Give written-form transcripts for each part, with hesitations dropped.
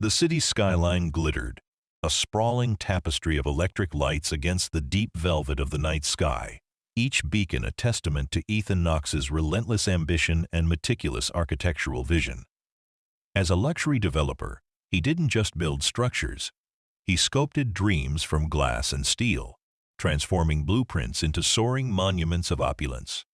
The city skyline glittered, a sprawling tapestry of electric lights against the deep velvet of the night sky, each beacon a testament to Ethan Knox's relentless ambition and meticulous architectural vision. As a luxury developer, he didn't just build structures. He sculpted dreams from glass and steel, transforming blueprints into soaring monuments of opulence.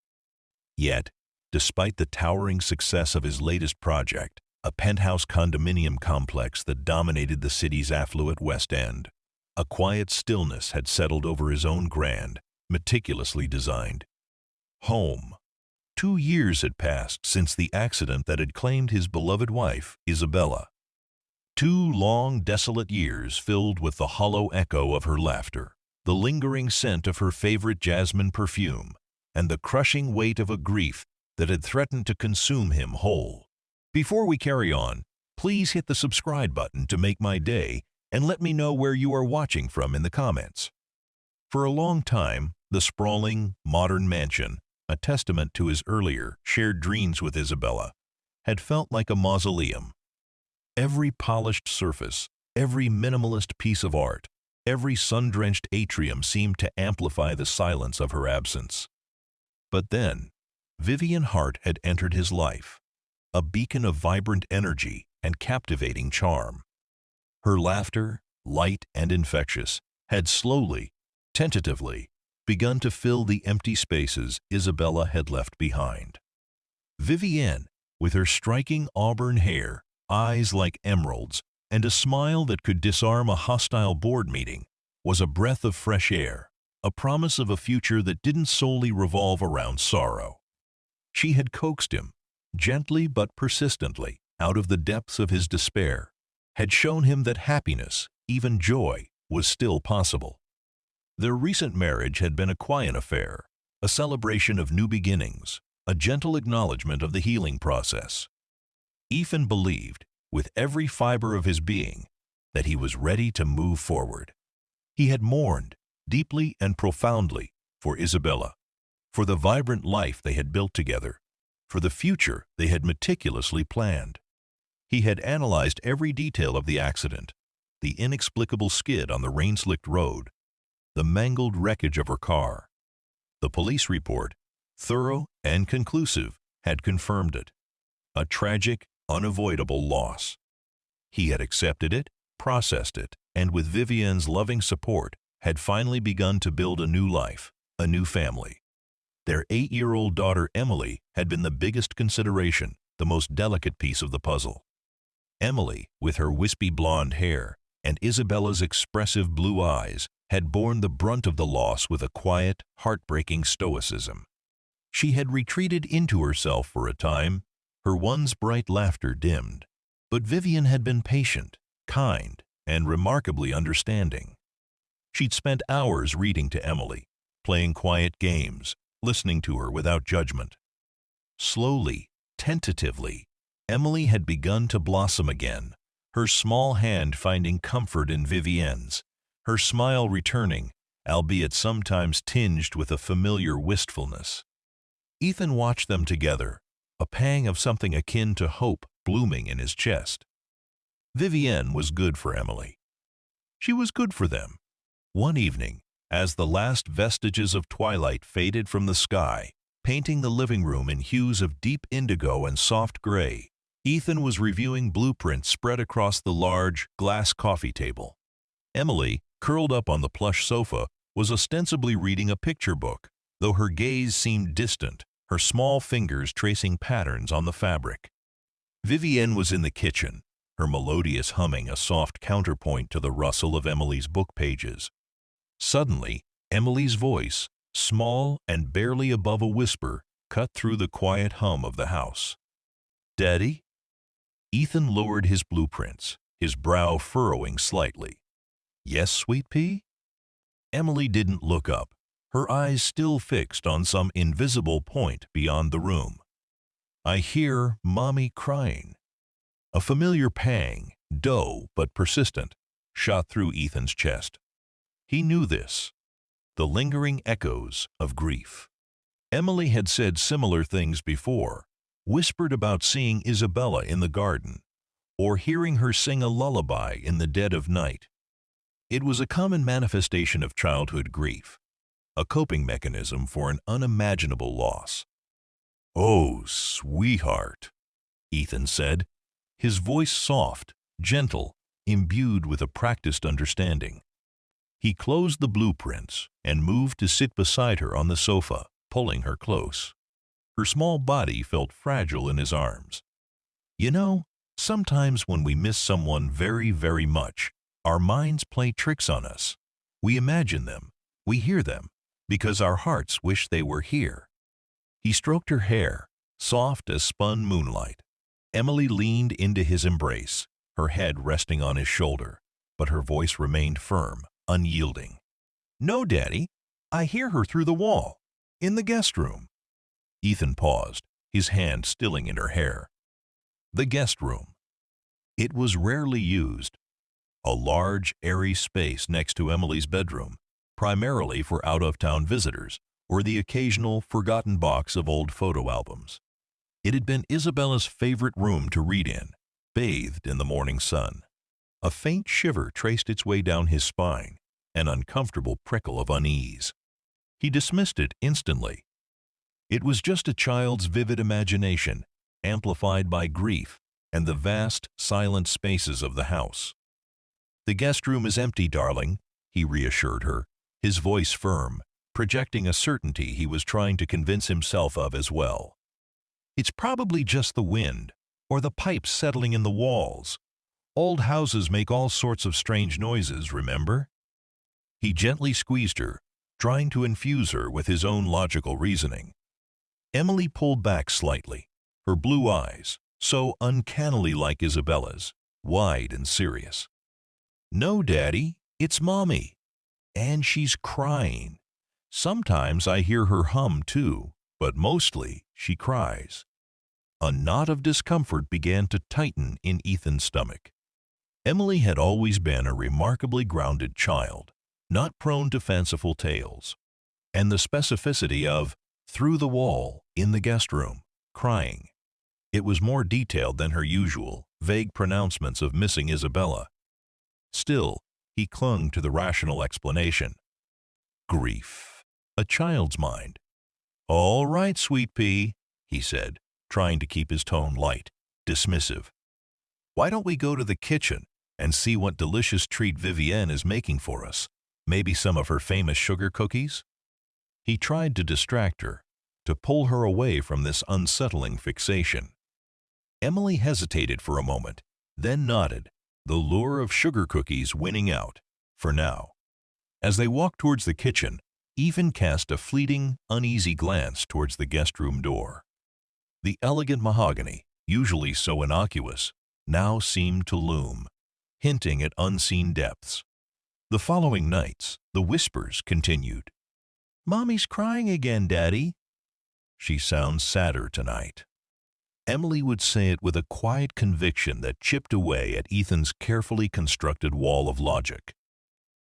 Yet, despite the towering success of his latest project, a penthouse condominium complex that dominated the city's affluent West End, a quiet stillness had settled over his own grand, meticulously designed home. 2 years had passed since the accident that had claimed his beloved wife, Isabella. 2 long, desolate years filled with the hollow echo of her laughter, the lingering scent of her favorite jasmine perfume, and the crushing weight of a grief that had threatened to consume him whole. Before we carry on, please hit the subscribe button to make my day and let me know where you are watching from in the comments. For a long time, the sprawling, modern mansion, a testament to his earlier, shared dreams with Isabella, had felt like a mausoleum. Every polished surface, every minimalist piece of art, every sun-drenched atrium seemed to amplify the silence of her absence. But then, Vivienne Hart had entered his life, a beacon of vibrant energy and captivating charm. Her laughter, light and infectious, had slowly, tentatively, begun to fill the empty spaces Isabella had left behind. Vivienne, with her striking auburn hair, eyes like emeralds, and a smile that could disarm a hostile board meeting, was a breath of fresh air, a promise of a future that didn't solely revolve around sorrow. She had coaxed him, gently but persistently, out of the depths of his despair, had shown him that happiness, even joy, was still possible. Their recent marriage had been a quiet affair, a celebration of new beginnings, a gentle acknowledgement of the healing process. Ethan believed, with every fiber of his being, that he was ready to move forward. He had mourned, deeply and profoundly, for Isabella, for the vibrant life they had built together, for the future they had meticulously planned. He had analyzed every detail of the accident, the inexplicable skid on the rain-slicked road, the mangled wreckage of her car. The police report, thorough and conclusive, had confirmed it. A tragic, unavoidable loss. He had accepted it, processed it, and with Vivienne's loving support, had finally begun to build a new life, a new family. Their 8-year-old daughter Emily had been the biggest consideration, the most delicate piece of the puzzle. Emily, with her wispy blonde hair and Isabella's expressive blue eyes, had borne the brunt of the loss with a quiet, heartbreaking stoicism. She had retreated into herself for a time, her once bright laughter dimmed. But Vivienne had been patient, kind, and remarkably understanding. She'd spent hours reading to Emily, playing quiet games, listening to her without judgment. Slowly, tentatively, Emily had begun to blossom again, her small hand finding comfort in Vivienne's, her smile returning, albeit sometimes tinged with a familiar wistfulness. Ethan watched them together, a pang of something akin to hope blooming in his chest. Vivienne was good for Emily. She was good for them. One evening, as the last vestiges of twilight faded from the sky, painting the living room in hues of deep indigo and soft gray, Ethan was reviewing blueprints spread across the large, glass coffee table. Emily, curled up on the plush sofa, was ostensibly reading a picture book, though her gaze seemed distant, her small fingers tracing patterns on the fabric. Vivienne was in the kitchen, her melodious humming a soft counterpoint to the rustle of Emily's book pages. Suddenly, Emily's voice, small and barely above a whisper, cut through the quiet hum of the house. "Daddy?" Ethan lowered his blueprints, his brow furrowing slightly. "Yes, sweet pea?" Emily didn't look up, her eyes still fixed on some invisible point beyond the room. "I hear Mommy crying." A familiar pang, dull but persistent, shot through Ethan's chest. He knew this, the lingering echoes of grief. Emily had said similar things before, whispered about seeing Isabella in the garden, or hearing her sing a lullaby in the dead of night. It was a common manifestation of childhood grief, a coping mechanism for an unimaginable loss. "Oh, sweetheart," Ethan said, his voice soft, gentle, imbued with a practiced understanding. He closed the blueprints and moved to sit beside her on the sofa, pulling her close. Her small body felt fragile in his arms. "You know, sometimes when we miss someone very, very much, our minds play tricks on us. We imagine them, we hear them, because our hearts wish they were here." He stroked her hair, soft as spun moonlight. Emily leaned into his embrace, her head resting on his shoulder, but her voice remained firm, unyielding. "No, Daddy, I hear her through the wall, in the guest room." Ethan paused, his hand stilling in her hair. The guest room. It was rarely used. A large, airy space next to Emily's bedroom, primarily for out-of-town visitors or the occasional forgotten box of old photo albums. It had been Isabella's favorite room to read in, bathed in the morning sun. A faint shiver traced its way down his spine, an uncomfortable prickle of unease. He dismissed it instantly. It was just a child's vivid imagination, amplified by grief and the vast, silent spaces of the house. "The guest room is empty, darling," he reassured her, his voice firm, projecting a certainty he was trying to convince himself of as well. "It's probably just the wind, or the pipes settling in the walls. Old houses make all sorts of strange noises, remember?" He gently squeezed her, trying to infuse her with his own logical reasoning. Emily pulled back slightly, her blue eyes, so uncannily like Isabella's, wide and serious. "No, Daddy, it's Mommy. And she's crying. Sometimes I hear her hum too, but mostly she cries." A knot of discomfort began to tighten in Ethan's stomach. Emily had always been a remarkably grounded child, not prone to fanciful tales. And the specificity of "through the wall, in the guest room, crying." It was more detailed than her usual, vague pronouncements of missing Isabella. Still, he clung to the rational explanation. Grief. A child's mind. "All right, sweet pea," he said, trying to keep his tone light, dismissive. "Why don't we go to the kitchen and see what delicious treat Vivienne is making for us? Maybe some of her famous sugar cookies?" He tried to distract her, to pull her away from this unsettling fixation. Emily hesitated for a moment, then nodded, the lure of sugar cookies winning out, for now. As they walked towards the kitchen, Ethan cast a fleeting, uneasy glance towards the guest room door. The elegant mahogany, usually so innocuous, now seemed to loom, hinting at unseen depths. The following nights, the whispers continued. "Mommy's crying again, Daddy." "She sounds sadder tonight." Emily would say it with a quiet conviction that chipped away at Ethan's carefully constructed wall of logic.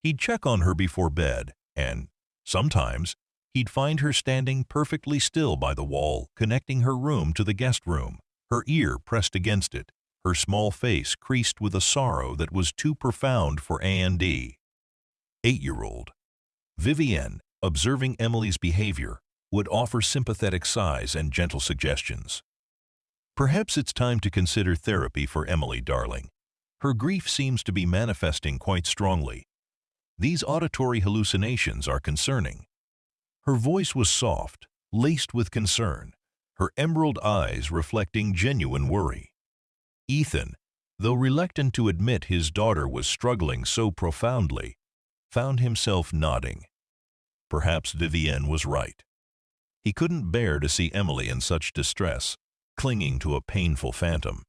He'd check on her before bed, and, sometimes, he'd find her standing perfectly still by the wall connecting her room to the guest room, her ear pressed against it, her small face creased with a sorrow that was too profound for A&D. 8-year-old. Vivienne, observing Emily's behavior, would offer sympathetic sighs and gentle suggestions. "Perhaps it's time to consider therapy for Emily, darling. Her grief seems to be manifesting quite strongly. These auditory hallucinations are concerning." Her voice was soft, laced with concern, her emerald eyes reflecting genuine worry. Ethan, though reluctant to admit his daughter was struggling so profoundly, found himself nodding. Perhaps Vivienne was right. He couldn't bear to see Emily in such distress, clinging to a painful phantom.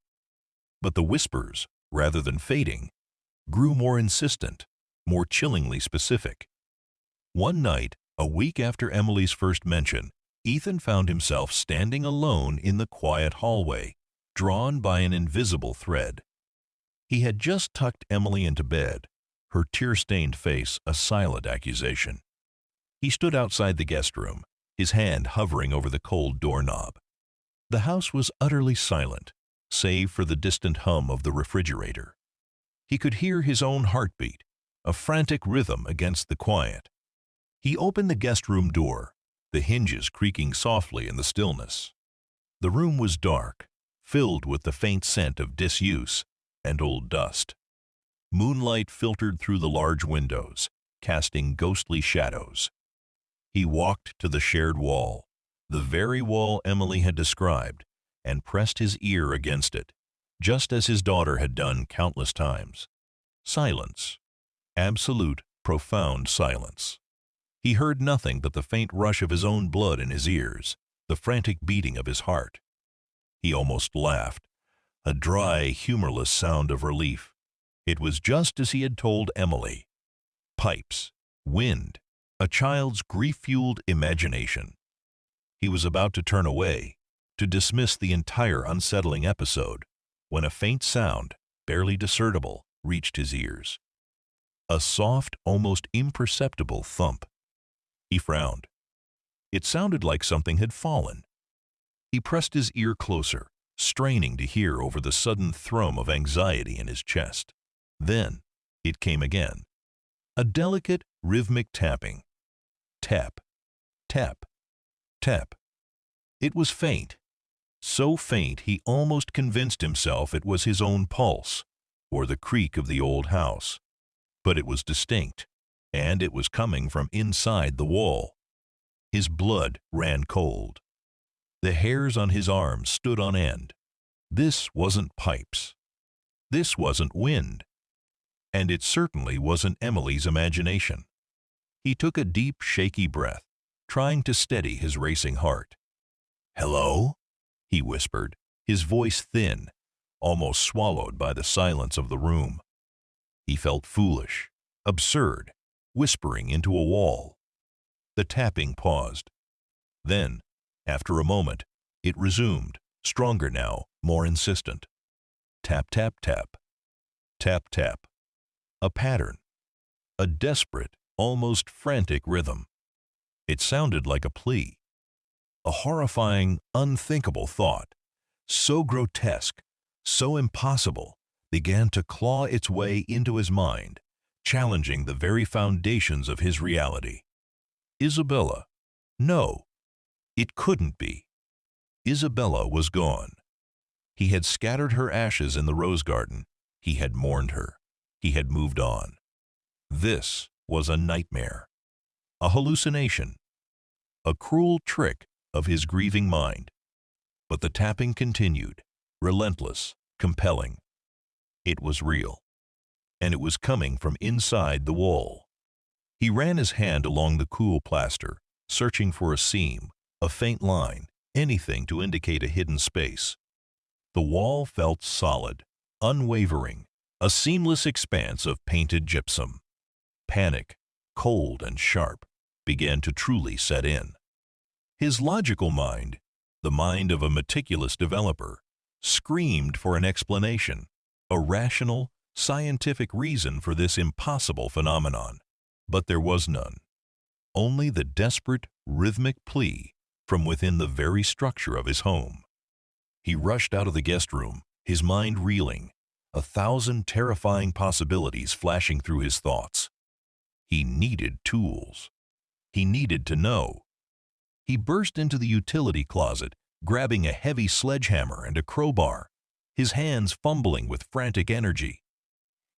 But the whispers, rather than fading, grew more insistent, more chillingly specific. One night, a week after Emily's first mention, Ethan found himself standing alone in the quiet hallway, drawn by an invisible thread. He had just tucked Emily into bed, her tear-stained face a silent accusation. He stood outside the guest room, his hand hovering over the cold doorknob. The house was utterly silent, save for the distant hum of the refrigerator. He could hear his own heartbeat, a frantic rhythm against the quiet. He opened the guest room door, the hinges creaking softly in the stillness. The room was dark, filled with the faint scent of disuse and old dust. Moonlight filtered through the large windows, casting ghostly shadows. He walked to the shared wall, the very wall Emily had described, and pressed his ear against it, just as his daughter had done countless times. Silence. Absolute, profound silence. He heard nothing but the faint rush of his own blood in his ears, the frantic beating of his heart. He almost laughed, a dry, humorless sound of relief. It was just as he had told Emily. Pipes, wind, a child's grief-fueled imagination. He was about to turn away, to dismiss the entire unsettling episode, when a faint sound, barely discernible, reached his ears. A soft, almost imperceptible thump. He frowned. It sounded like something had fallen. He pressed his ear closer, straining to hear over the sudden thrum of anxiety in his chest. Then it came again. A delicate, rhythmic tapping. Tap, tap, tap. It was faint, so faint he almost convinced himself it was his own pulse, or the creak of the old house. But it was distinct, and it was coming from inside the wall. His blood ran cold. The hairs on his arms stood on end. This wasn't pipes. This wasn't wind. And it certainly wasn't Emily's imagination. He took a deep, shaky breath, trying to steady his racing heart. "Hello?" he whispered, his voice thin, almost swallowed by the silence of the room. He felt foolish, absurd, whispering into a wall. The tapping paused. Then, after a moment, it resumed, stronger now, more insistent. Tap, tap, tap. Tap, tap. A pattern. A desperate, almost frantic rhythm. It sounded like a plea. A horrifying, unthinkable thought, so grotesque, so impossible, began to claw its way into his mind, challenging the very foundations of his reality. Isabella. No, it couldn't be. Isabella was gone. He had scattered her ashes in the rose garden. He had mourned her. He had moved on. This was a nightmare, a hallucination, a cruel trick of his grieving mind. But the tapping continued, relentless, compelling. It was real, and it was coming from inside the wall. He ran his hand along the cool plaster, searching for a seam, a faint line, anything to indicate a hidden space. The wall felt solid, unwavering, a seamless expanse of painted gypsum. Panic, cold and sharp, began to truly set in. His logical mind, the mind of a meticulous developer, screamed for an explanation, a rational, scientific reason for this impossible phenomenon. But there was none. Only the desperate, rhythmic plea from within the very structure of his home. He rushed out of the guest room, his mind reeling, 1,000 terrifying possibilities flashing through his thoughts. He needed tools. He needed to know. He burst into the utility closet, grabbing a heavy sledgehammer and a crowbar, his hands fumbling with frantic energy.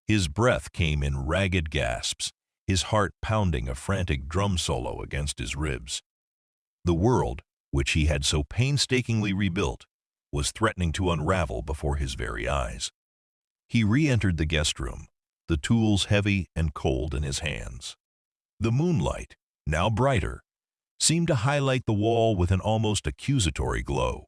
His breath came in ragged gasps, his heart pounding a frantic drum solo against his ribs. The world, which he had so painstakingly rebuilt, was threatening to unravel before his very eyes. He re-entered the guest room, the tools heavy and cold in his hands. The moonlight, now brighter, seemed to highlight the wall with an almost accusatory glow.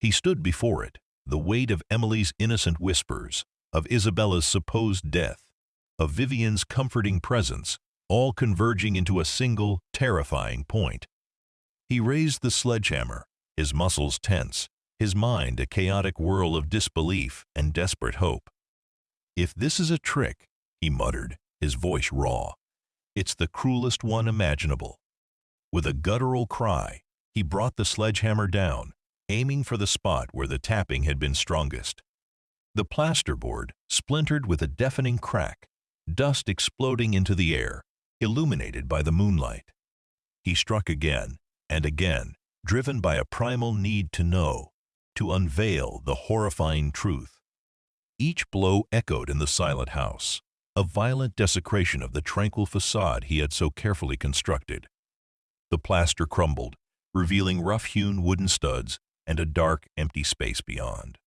He stood before it, the weight of Emily's innocent whispers, of Isabella's supposed death, of Vivienne's comforting presence, all converging into a single, terrifying point. He raised the sledgehammer, his muscles tense, his mind a chaotic whirl of disbelief and desperate hope. "If this is a trick," he muttered, his voice raw, "it's the cruelest one imaginable." With a guttural cry, he brought the sledgehammer down, aiming for the spot where the tapping had been strongest. The plasterboard splintered with a deafening crack, dust exploding into the air, illuminated by the moonlight. He struck again and again, driven by a primal need to know, to unveil the horrifying truth. Each blow echoed in the silent house, a violent desecration of the tranquil facade he had so carefully constructed. The plaster crumbled, revealing rough-hewn wooden studs and a dark, empty space beyond.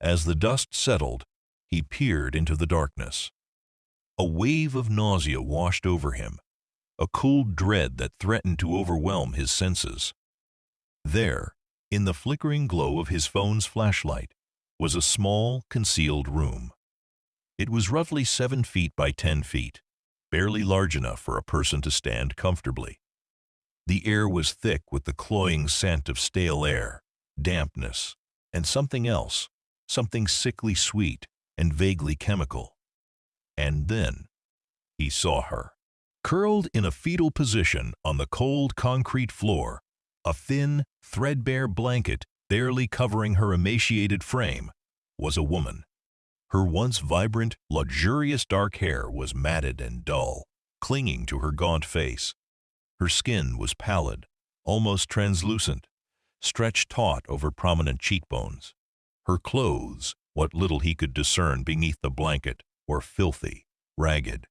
As the dust settled, he peered into the darkness. A wave of nausea washed over him, a cold dread that threatened to overwhelm his senses. There, in the flickering glow of his phone's flashlight, was a small, concealed room. It was roughly 7 feet by 10 feet, barely large enough for a person to stand comfortably. The air was thick with the cloying scent of stale air, dampness, and something else, something sickly sweet and vaguely chemical. And then he saw her, curled in a fetal position on the cold concrete floor, a thin, threadbare blanket barely covering her emaciated frame, was a woman. Her once vibrant, luxurious dark hair was matted and dull, clinging to her gaunt face. Her skin was pallid, almost translucent, stretched taut over prominent cheekbones. Her clothes, what little he could discern beneath the blanket, were filthy, ragged.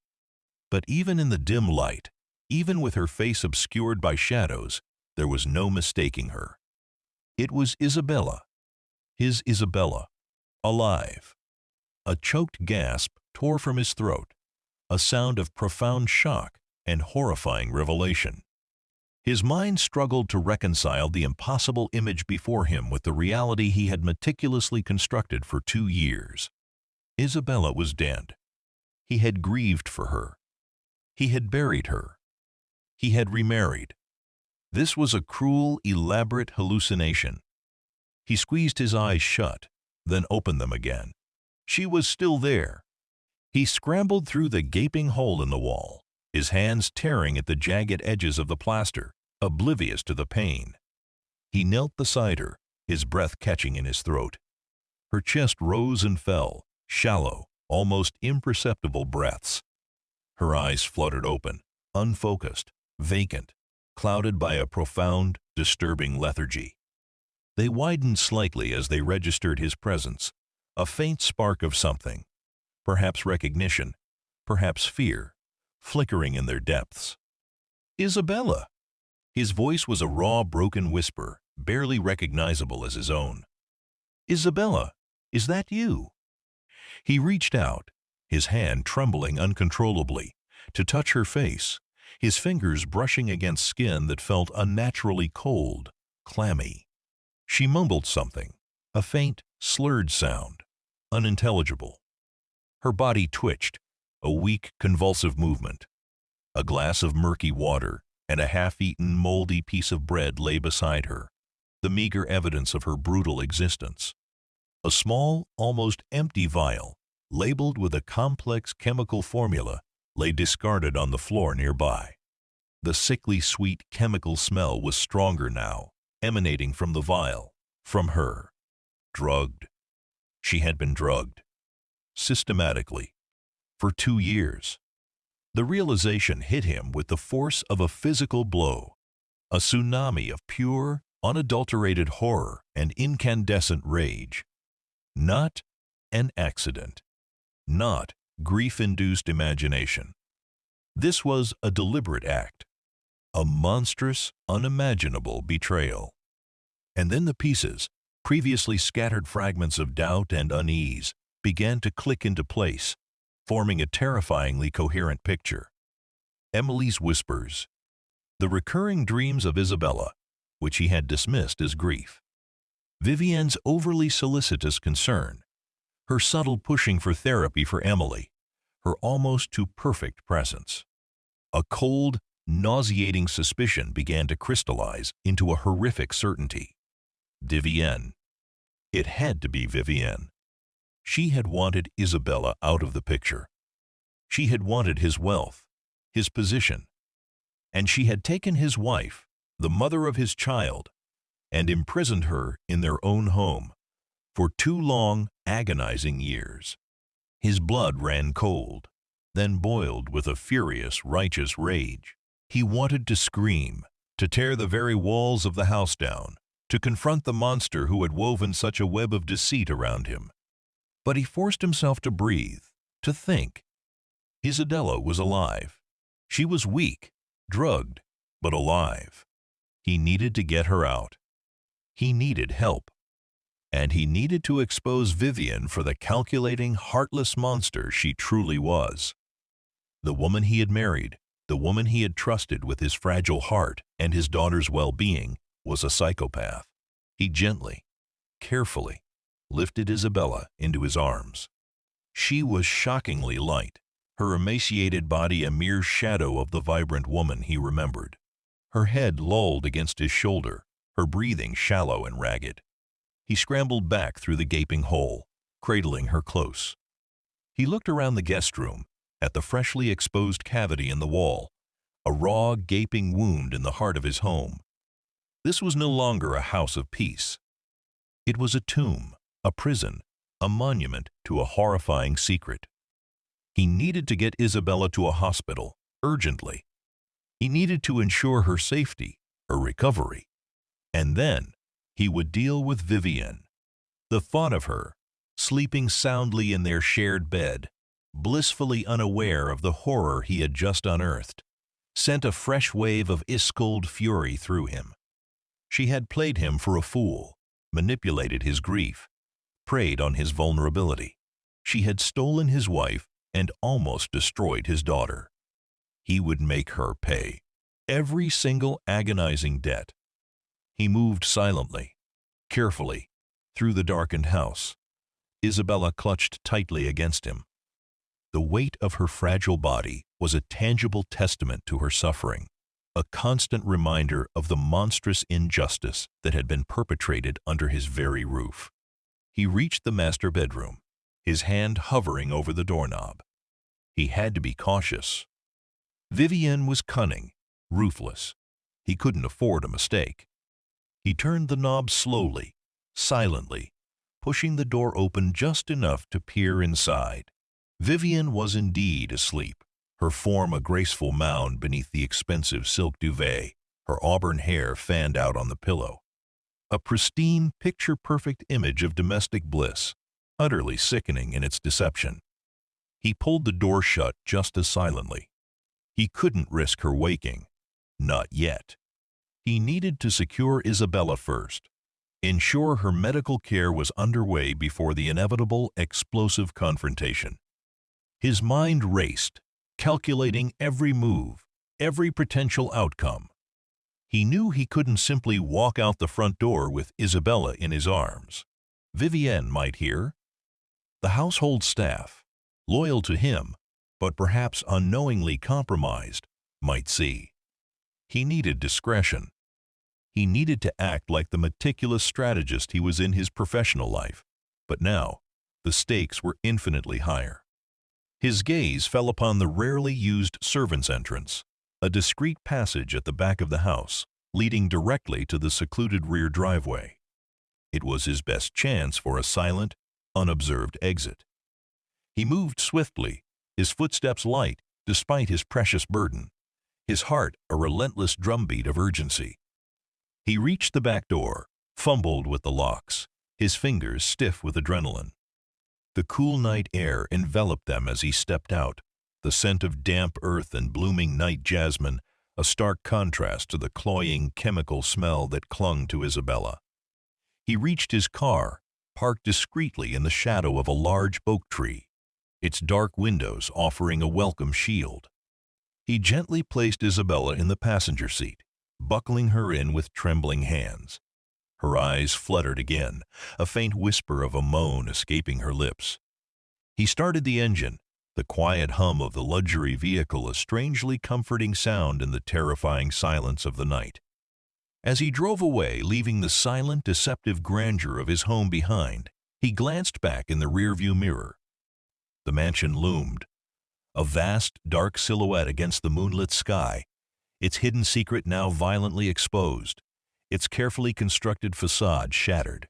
But even in the dim light, even with her face obscured by shadows, there was no mistaking her. It was Isabella, his Isabella, alive. A choked gasp tore from his throat, a sound of profound shock and horrifying revelation. His mind struggled to reconcile the impossible image before him with the reality he had meticulously constructed for 2 years. Isabella was dead. He had grieved for her. He had buried her. He had remarried. This was a cruel, elaborate hallucination. He squeezed his eyes shut, then opened them again. She was still there. He scrambled through the gaping hole in the wall, his hands tearing at the jagged edges of the plaster, oblivious to the pain. He knelt beside her, his breath catching in his throat. Her chest rose and fell, shallow, almost imperceptible breaths. Her eyes fluttered open, unfocused, vacant, clouded by a profound, disturbing lethargy. They widened slightly as they registered his presence, a faint spark of something, perhaps recognition, perhaps fear, flickering in their depths. "Isabella!" His voice was a raw, broken whisper, barely recognizable as his own. "Isabella, is that you?" He reached out, his hand trembling uncontrollably, to touch her face, his fingers brushing against skin that felt unnaturally cold, clammy. She mumbled something, a faint, slurred sound, unintelligible. Her body twitched, a weak, convulsive movement. A glass of murky water and a half-eaten, moldy piece of bread lay beside her, the meager evidence of her brutal existence. A small, almost empty vial, labeled with a complex chemical formula, lay discarded on the floor nearby. The sickly sweet chemical smell was stronger now, emanating from the vial, from her. Drugged. She had been drugged. Systematically. For 2 years. The realization hit him with the force of a physical blow, a tsunami of pure, unadulterated horror and incandescent rage. Not an accident. Not grief-induced imagination. This was a deliberate act, a monstrous, unimaginable betrayal. And then the pieces, previously scattered fragments of doubt and unease, began to click into place, forming a terrifyingly coherent picture. Emily's whispers, the recurring dreams of Isabella, which he had dismissed as grief, Vivienne's overly solicitous concern, her subtle pushing for therapy for Emily, her almost too perfect presence. A cold, nauseating suspicion began to crystallize into a horrific certainty. Vivienne. It had to be Vivienne. She had wanted Isabella out of the picture. She had wanted his wealth, his position. And she had taken his wife, the mother of his child, and imprisoned her in their own home for 2 long, agonizing years. His blood ran cold, then boiled with a furious, righteous rage. He wanted to scream, to tear the very walls of the house down, to confront the monster who had woven such a web of deceit around him. But he forced himself to breathe, to think. Isabella was alive. She was weak, drugged, but alive. He needed to get her out. He needed help. And he needed to expose Vivienne for the calculating, heartless monster she truly was. The woman he had married, the woman he had trusted with his fragile heart and his daughter's well-being, was a psychopath. He gently, carefully, lifted Isabella into his arms. She was shockingly light, her emaciated body a mere shadow of the vibrant woman he remembered. Her head lolled against his shoulder, her breathing shallow and ragged. He scrambled back through the gaping hole, cradling her close. He looked around the guest room, at the freshly exposed cavity in the wall, a raw, gaping wound in the heart of his home. This was no longer a house of peace. It was a tomb, a prison, a monument to a horrifying secret. He needed to get Isabella to a hospital, urgently. He needed to ensure her safety, her recovery. And then he would deal with Vivienne. The thought of her, sleeping soundly in their shared bed, blissfully unaware of the horror he had just unearthed, sent a fresh wave of ice-cold fury through him. She had played him for a fool, manipulated his grief, preyed on his vulnerability. She had stolen his wife and almost destroyed his daughter. He would make her pay every single agonizing debt. He moved silently, carefully, through the darkened house. Isabella clutched tightly against him. The weight of her fragile body was a tangible testament to her suffering, a constant reminder of the monstrous injustice that had been perpetrated under his very roof. He reached the master bedroom, his hand hovering over the doorknob. He had to be cautious. Vivienne was cunning, ruthless. He couldn't afford a mistake. He turned the knob slowly, silently, pushing the door open just enough to peer inside. Vivienne was indeed asleep, her form a graceful mound beneath the expensive silk duvet, her auburn hair fanned out on the pillow. A pristine, picture-perfect image of domestic bliss, utterly sickening in its deception. He pulled the door shut just as silently. He couldn't risk her waking. Not yet. He needed to secure Isabella first, ensure her medical care was underway before the inevitable explosive confrontation. His mind raced, calculating every move, every potential outcome. He knew he couldn't simply walk out the front door with Isabella in his arms. Vivienne might hear. The household staff, loyal to him, but perhaps unknowingly compromised, might see. He needed discretion. He needed to act like the meticulous strategist he was in his professional life, but now the stakes were infinitely higher. His gaze fell upon the rarely used servants' entrance, a discreet passage at the back of the house, leading directly to the secluded rear driveway. It was his best chance for a silent, unobserved exit. He moved swiftly, his footsteps light despite his precious burden, his heart a relentless drumbeat of urgency. He reached the back door, fumbled with the locks, his fingers stiff with adrenaline. The cool night air enveloped them as he stepped out, the scent of damp earth and blooming night jasmine, a stark contrast to the cloying chemical smell that clung to Isabella. He reached his car, parked discreetly in the shadow of a large oak tree, its dark windows offering a welcome shield. He gently placed Isabella in the passenger seat, buckling her in with trembling hands. Her eyes fluttered again, a faint whisper of a moan escaping her lips. He started the engine, the quiet hum of the luxury vehicle a strangely comforting sound in the terrifying silence of the night. As he drove away, leaving the silent, deceptive grandeur of his home behind, he glanced back in the rearview mirror. The mansion loomed, a vast, dark silhouette against the moonlit sky, its hidden secret now violently exposed, its carefully constructed facade shattered.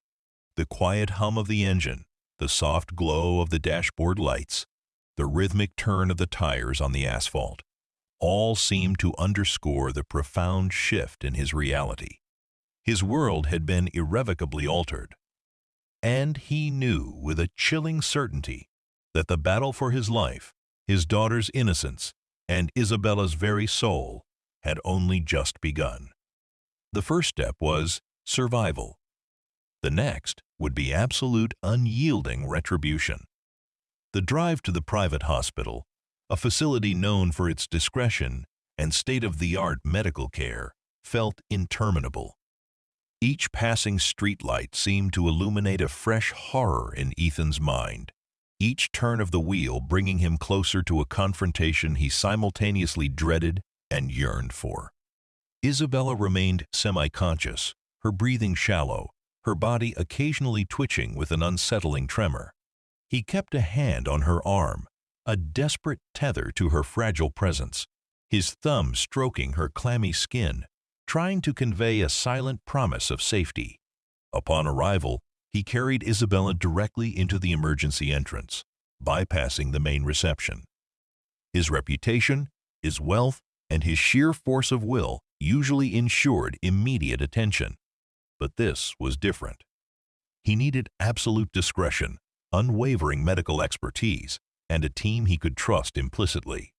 The quiet hum of the engine, the soft glow of the dashboard lights, the rhythmic turn of the tires on the asphalt, all seemed to underscore the profound shift in his reality. His world had been irrevocably altered, and he knew with a chilling certainty that the battle for his life, his daughter's innocence, and Isabella's very soul had only just begun. The first step was survival. The next would be absolute unyielding retribution. The drive to the private hospital, a facility known for its discretion and state-of-the-art medical care, felt interminable. Each passing streetlight seemed to illuminate a fresh horror in Ethan's mind, each turn of the wheel bringing him closer to a confrontation he simultaneously dreaded and yearned for. Isabella remained semi-conscious, her breathing shallow, her body occasionally twitching with an unsettling tremor. He kept a hand on her arm, a desperate tether to her fragile presence, his thumb stroking her clammy skin, trying to convey a silent promise of safety. Upon arrival, he carried Isabella directly into the emergency entrance, bypassing the main reception. His reputation, his wealth, and his sheer force of will usually ensured immediate attention. But this was different. He needed absolute discretion, unwavering medical expertise, and a team he could trust implicitly.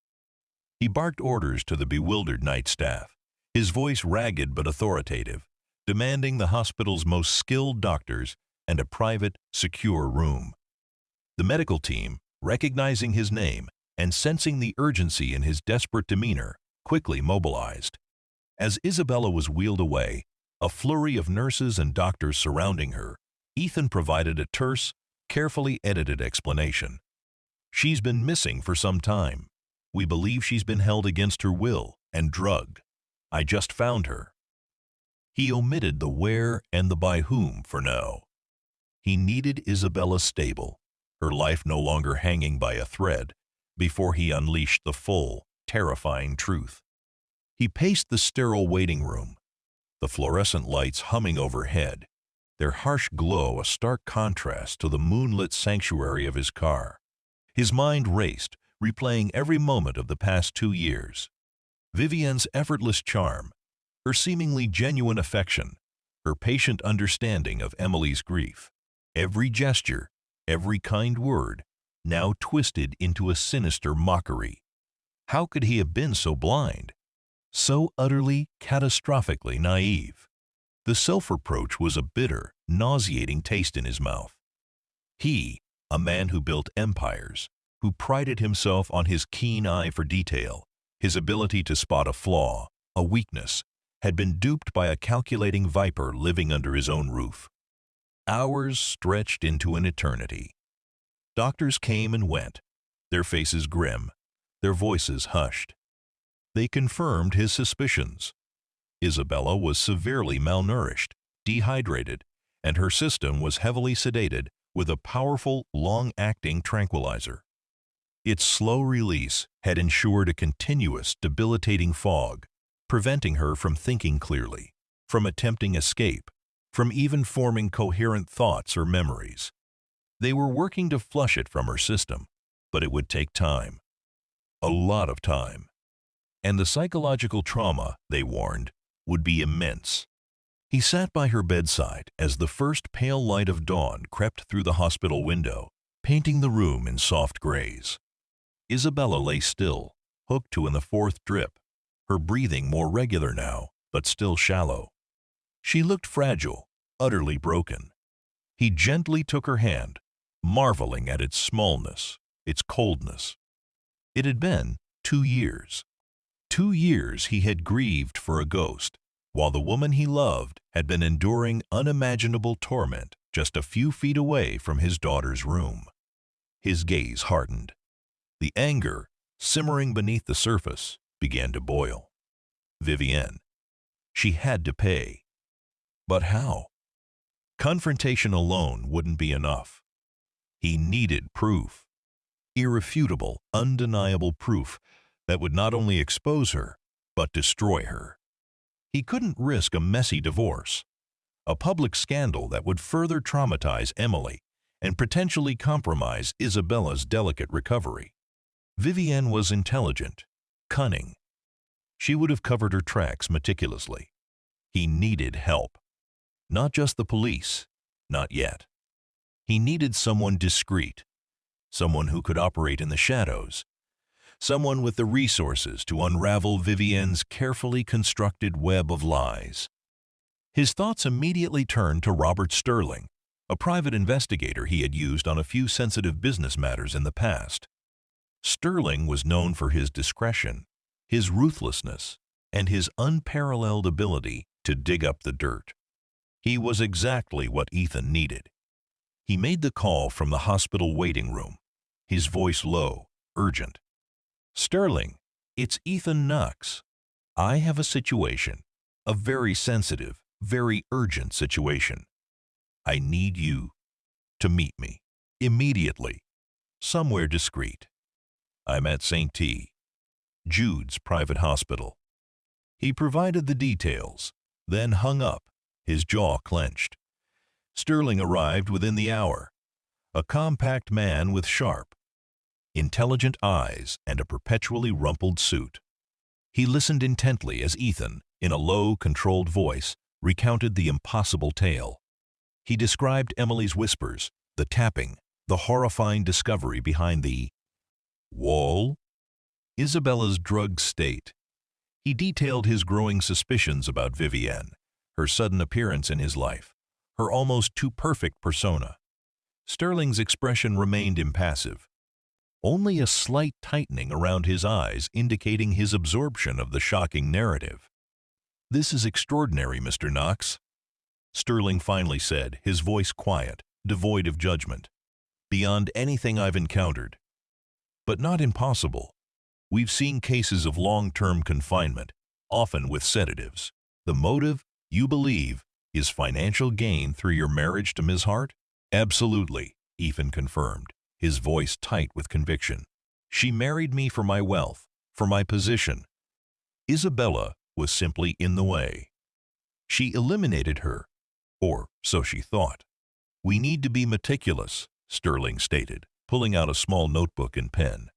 He barked orders to the bewildered night staff, his voice ragged but authoritative, demanding the hospital's most skilled doctors and a private, secure room. The medical team, recognizing his name and sensing the urgency in his desperate demeanor, quickly mobilized. As Isabella was wheeled away, a flurry of nurses and doctors surrounding her, Ethan provided a terse, carefully edited explanation. "She's been missing for some time. We believe she's been held against her will and drugged. I just found her." He omitted the where and the by whom for now. He needed Isabella stable, her life no longer hanging by a thread, before he unleashed the full, terrifying truth. He paced the sterile waiting room, the fluorescent lights humming overhead, their harsh glow a stark contrast to the moonlit sanctuary of his car. His mind raced, replaying every moment of the past 2 years. Vivienne's effortless charm, her seemingly genuine affection, her patient understanding of Emily's grief. Every gesture, every kind word, now twisted into a sinister mockery. How could he have been so blind? So utterly, catastrophically naive. The self-reproach was a bitter, nauseating taste in his mouth. He, a man who built empires, who prided himself on his keen eye for detail, his ability to spot a flaw, a weakness, had been duped by a calculating viper living under his own roof. Hours stretched into an eternity. Doctors came and went, their faces grim, their voices hushed. They confirmed his suspicions. Isabella was severely malnourished, dehydrated, and her system was heavily sedated with a powerful, long-acting tranquilizer. Its slow release had ensured a continuous, debilitating fog, preventing her from thinking clearly, from attempting escape, from even forming coherent thoughts or memories. They were working to flush it from her system, but it would take time. A lot of time. And the psychological trauma, they warned, would be immense. He sat by her bedside as the first pale light of dawn crept through the hospital window, painting the room in soft grays. Isabella lay still, hooked to in the 4th drip, her breathing more regular now, but still shallow. She looked fragile, utterly broken. He gently took her hand, marveling at its smallness, its coldness. It had been 2 years. 2 years he had grieved for a ghost, while the woman he loved had been enduring unimaginable torment just a few feet away from his daughter's room. His gaze hardened. The anger, simmering beneath the surface, began to boil. Vivienne. She had to pay. But how? Confrontation alone wouldn't be enough. He needed proof. Irrefutable, undeniable proof that would not only expose her, but destroy her. He couldn't risk a messy divorce, a public scandal that would further traumatize Emily and potentially compromise Isabella's delicate recovery. Vivienne was intelligent, cunning. She would have covered her tracks meticulously. He needed help. Not just the police, not yet. He needed someone discreet, someone who could operate in the shadows, someone with the resources to unravel Vivienne's carefully constructed web of lies. His thoughts immediately turned to Robert Sterling, a private investigator he had used on a few sensitive business matters in the past. Sterling was known for his discretion, his ruthlessness, and his unparalleled ability to dig up the dirt. He was exactly what Ethan needed. He made the call from the hospital waiting room, his voice low, urgent. "Sterling, it's Ethan Knox. I have a situation, a very sensitive, very urgent situation. I need you to meet me, immediately, somewhere discreet. I'm at St. T. Jude's private hospital." He provided the details, then hung up, his jaw clenched. Sterling arrived within the hour, a compact man with sharp, intelligent eyes and a perpetually rumpled suit. He listened intently as Ethan, in a low, controlled voice, recounted the impossible tale. He described Emily's whispers, the tapping, the horrifying discovery behind the wall, Isabella's drugged state. He detailed his growing suspicions about Vivienne, her sudden appearance in his life, her almost too perfect persona. Sterling's expression remained impassive, only a slight tightening around his eyes indicating his absorption of the shocking narrative. "This is extraordinary, Mr. Knox," Sterling finally said, his voice quiet, devoid of judgment. "Beyond anything I've encountered. But not impossible. We've seen cases of long-term confinement, often with sedatives. The motive, you believe, is financial gain through your marriage to Ms. Hart?" "Absolutely," Ethan confirmed, his voice tight with conviction. "She married me for my wealth, for my position. Isabella was simply in the way. She eliminated her, or so she thought." "We need to be meticulous," Sterling stated, pulling out a small notebook and pen.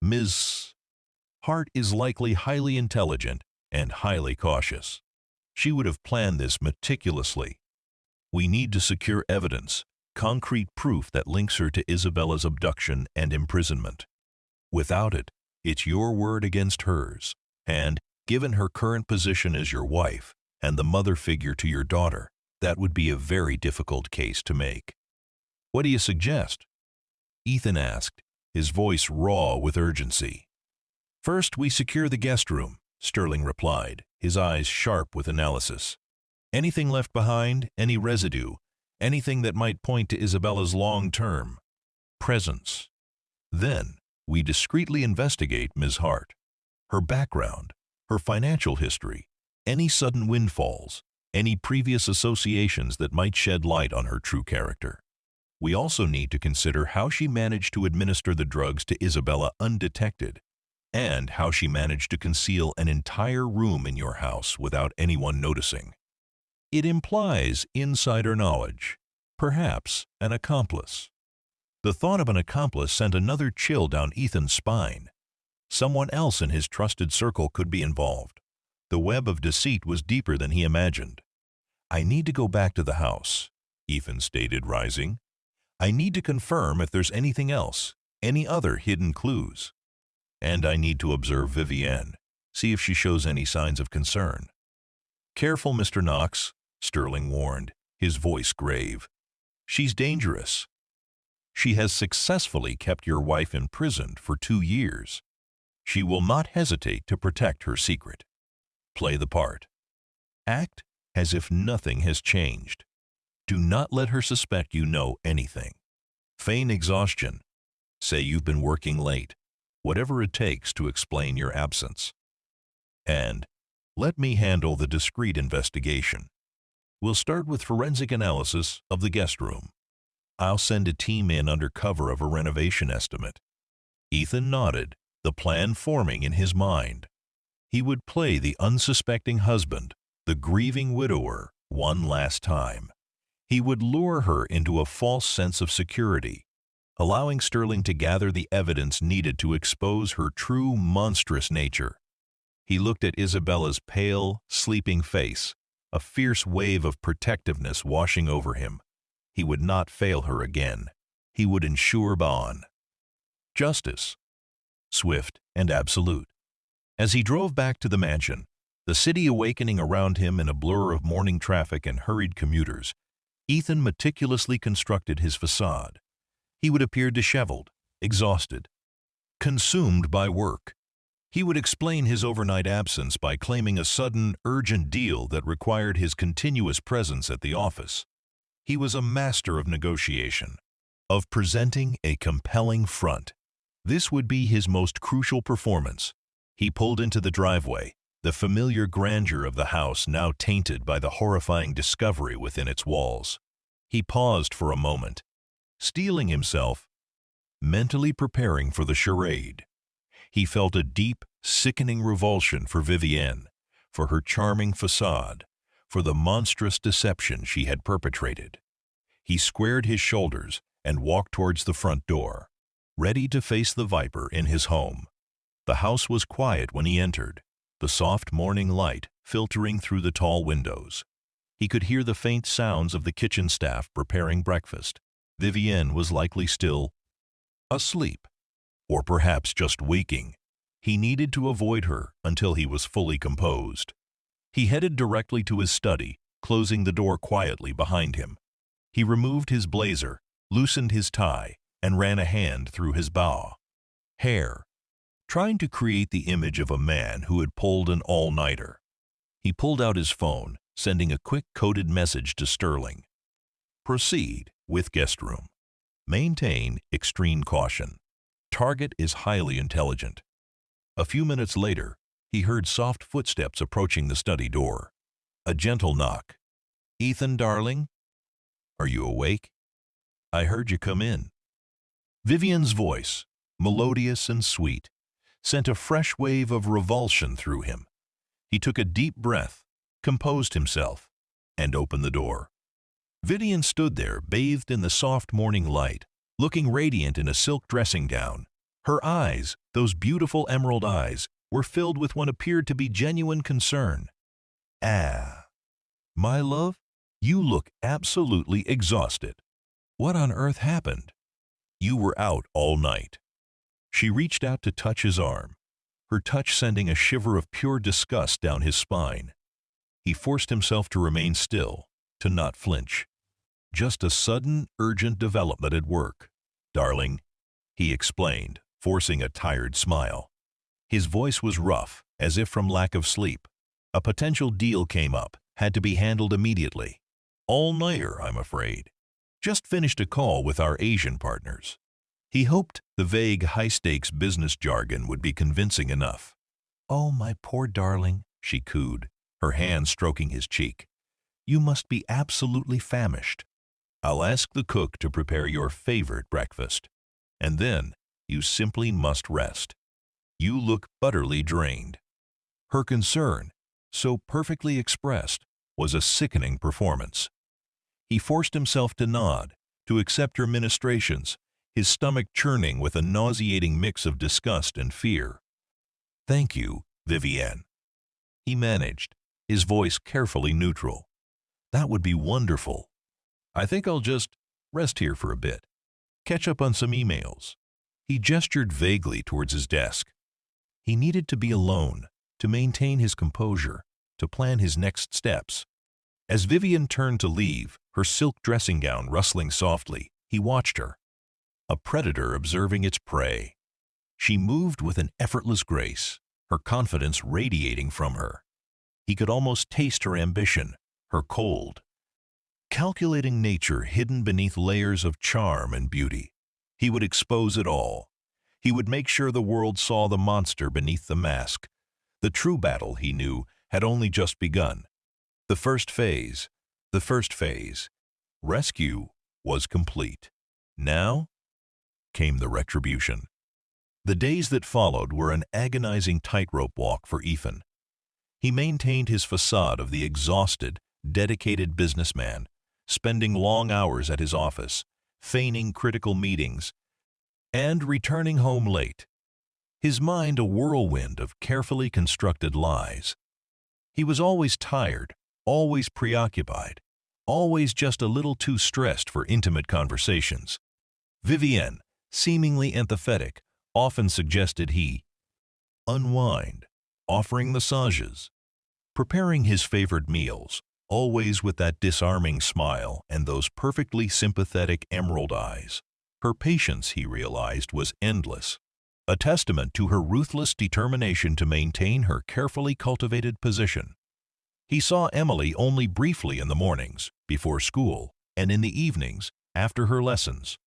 "Ms. Hart is likely highly intelligent and highly cautious. She would have planned this meticulously. We need to secure evidence, concrete proof that links her to Isabella's abduction and imprisonment. Without it, it's your word against hers, and, given her current position as your wife and the mother figure to your daughter, that would be a very difficult case to make." "What do you suggest?" Ethan asked, his voice raw with urgency. "First, we secure the guest room," Sterling replied, his eyes sharp with analysis. "Anything left behind, any residue, anything that might point to Isabella's long-term presence. Then, we discreetly investigate Ms. Hart, her background, her financial history, any sudden windfalls, any previous associations that might shed light on her true character. We also need to consider how she managed to administer the drugs to Isabella undetected, and how she managed to conceal an entire room in your house without anyone noticing. It implies insider knowledge, perhaps an accomplice." The thought of an accomplice sent another chill down Ethan's spine. Someone else in his trusted circle could be involved. The web of deceit was deeper than he imagined. "I need to go back to the house," Ethan stated, rising. "I need to confirm if there's anything else, any other hidden clues. And I need to observe Vivienne, see if she shows any signs of concern." "Careful, Mr. Knox," Sterling warned, his voice grave. "She's dangerous. She has successfully kept your wife imprisoned for 2 years. She will not hesitate to protect her secret. Play the part. Act as if nothing has changed. Do not let her suspect you know anything. Feign exhaustion. Say you've been working late, whatever it takes to explain your absence. And let me handle the discreet investigation. We'll start with forensic analysis of the guest room. I'll send a team in under cover of a renovation estimate." Ethan nodded, the plan forming in his mind. He would play the unsuspecting husband, the grieving widower, one last time. He would lure her into a false sense of security, allowing Sterling to gather the evidence needed to expose her true monstrous nature. He looked at Isabella's pale, sleeping face, a fierce wave of protectiveness washing over him. He would not fail her again. He would ensure Baon. Justice. Swift and absolute. As he drove back to the mansion, the city awakening around him in a blur of morning traffic and hurried commuters, Ethan meticulously constructed his facade. He would appear disheveled, exhausted, consumed by work. He would explain his overnight absence by claiming a sudden, urgent deal that required his continuous presence at the office. He was a master of negotiation, of presenting a compelling front. This would be his most crucial performance. He pulled into the driveway, the familiar grandeur of the house now tainted by the horrifying discovery within its walls. He paused for a moment, steeling himself, mentally preparing for the charade. He felt a deep, sickening revulsion for Vivienne, for her charming facade, for the monstrous deception she had perpetrated. He squared his shoulders and walked towards the front door, ready to face the viper in his home. The house was quiet when he entered, the soft morning light filtering through the tall windows. He could hear the faint sounds of the kitchen staff preparing breakfast. Vivienne was likely still asleep, or perhaps just waking. He needed to avoid her until he was fully composed. He headed directly to his study, closing the door quietly behind him. He removed his blazer, loosened his tie, and ran a hand through his hair, trying to create the image of a man who had pulled an all-nighter. He pulled out his phone, sending a quick coded message to Sterling. Proceed with guest room. Maintain extreme caution. Target is highly intelligent. A few minutes later, he heard soft footsteps approaching the study door. A gentle knock. Ethan, darling? Are you awake? I heard you come in. Vivienne's voice, melodious and sweet, sent a fresh wave of revulsion through him. He took a deep breath, composed himself, and opened the door. Vivienne stood there, bathed in the soft morning light, looking radiant in a silk dressing gown. Her eyes, those beautiful emerald eyes, were filled with what appeared to be genuine concern. Ah, my love, you look absolutely exhausted. What on earth happened? You were out all night. She reached out to touch his arm, her touch sending a shiver of pure disgust down his spine. He forced himself to remain still, to not flinch. Just a sudden, urgent development at work. Darling, he explained, forcing a tired smile. His voice was rough, as if from lack of sleep. A potential deal came up, had to be handled immediately. All-nighter, I'm afraid. Just finished a call with our Asian partners. He hoped the vague, high-stakes business jargon would be convincing enough. Oh, my poor darling, she cooed, her hand stroking his cheek. You must be absolutely famished. I'll ask the cook to prepare your favorite breakfast. And then you simply must rest. You look utterly drained. Her concern, so perfectly expressed, was a sickening performance. He forced himself to nod, to accept her ministrations, his stomach churning with a nauseating mix of disgust and fear. Thank you, Vivienne. He managed, his voice carefully neutral. That would be wonderful. I think I'll just rest here for a bit. Catch up on some emails. He gestured vaguely towards his desk. He needed to be alone, to maintain his composure, to plan his next steps. As Vivienne turned to leave, her silk dressing gown rustling softly, he watched her, a predator observing its prey. She moved with an effortless grace, her confidence radiating from her. He could almost taste her ambition, her cold, calculating nature hidden beneath layers of charm and beauty. He would expose it all. He would make sure the world saw the monster beneath the mask. The true battle, he knew, had only just begun. The first phase, rescue, was complete. Now came the retribution. The days that followed were an agonizing tightrope walk for Ethan. He maintained his facade of the exhausted, dedicated businessman, spending long hours at his office, feigning critical meetings, and returning home late, his mind a whirlwind of carefully constructed lies. He was always tired, always preoccupied, always just a little too stressed for intimate conversations. Vivienne, seemingly empathetic, often suggested he unwind, offering massages, preparing his favorite meals, always with that disarming smile and those perfectly sympathetic emerald eyes. Her patience, he realized, was endless, a testament to her ruthless determination to maintain her carefully cultivated position. He saw Emily only briefly in the mornings, before school, and in the evenings, after her lessons.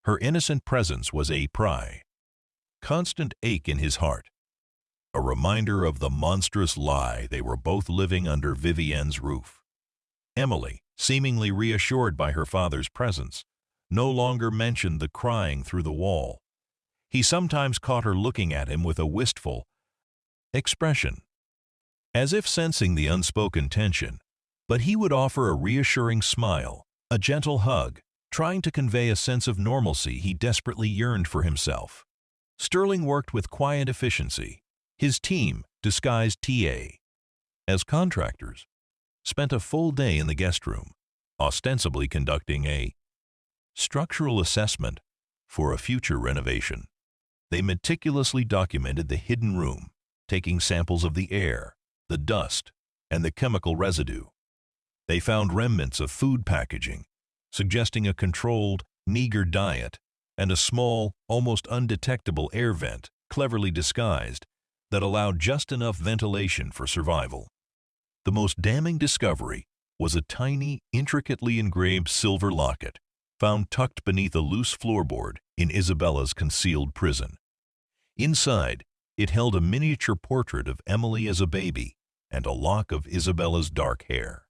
Her innocent presence was a constant ache in his heart, a reminder of the monstrous lie they were both living under Vivienne's roof. Emily, seemingly reassured by her father's presence, no longer mentioned the crying through the wall. He sometimes caught her looking at him with a wistful expression, as if sensing the unspoken tension, but he would offer a reassuring smile, a gentle hug, trying to convey a sense of normalcy he desperately yearned for himself. Sterling worked with quiet efficiency. His team, disguised as contractors, spent a full day in the guest room, ostensibly conducting a structural assessment for a future renovation. They meticulously documented the hidden room, taking samples of the air, the dust, and the chemical residue. They found remnants of food packaging, suggesting a controlled, meager diet, and a small, almost undetectable air vent, cleverly disguised, that allowed just enough ventilation for survival. The most damning discovery was a tiny, intricately engraved silver locket, found tucked beneath a loose floorboard in Isabella's concealed prison. Inside, it held a miniature portrait of Emily as a baby and a lock of Isabella's dark hair.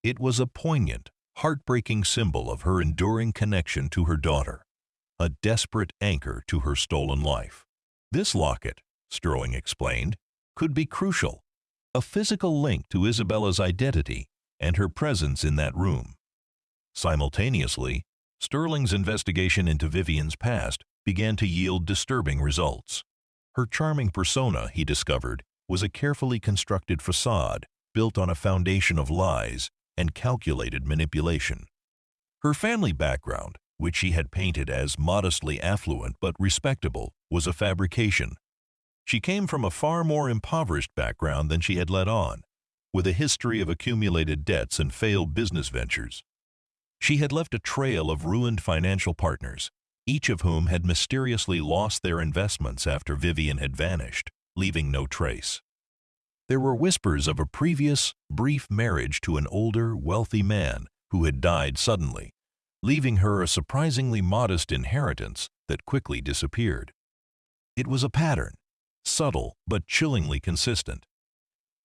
It was a poignant, heartbreaking symbol of her enduring connection to her daughter, a desperate anchor to her stolen life. This locket, Sterling explained, could be crucial, a physical link to Isabella's identity and her presence in that room. Simultaneously, Sterling's investigation into Vivienne's past began to yield disturbing results. Her charming persona, he discovered, was a carefully constructed facade built on a foundation of lies and calculated manipulation. Her family background, which she had painted as modestly affluent but respectable, was a fabrication. She came from a far more impoverished background than she had let on, with a history of accumulated debts and failed business ventures. She had left a trail of ruined financial partners, each of whom had mysteriously lost their investments after Vivienne had vanished, leaving no trace. There were whispers of a previous, brief marriage to an older, wealthy man who had died suddenly, leaving her a surprisingly modest inheritance that quickly disappeared. It was a pattern, subtle but chillingly consistent.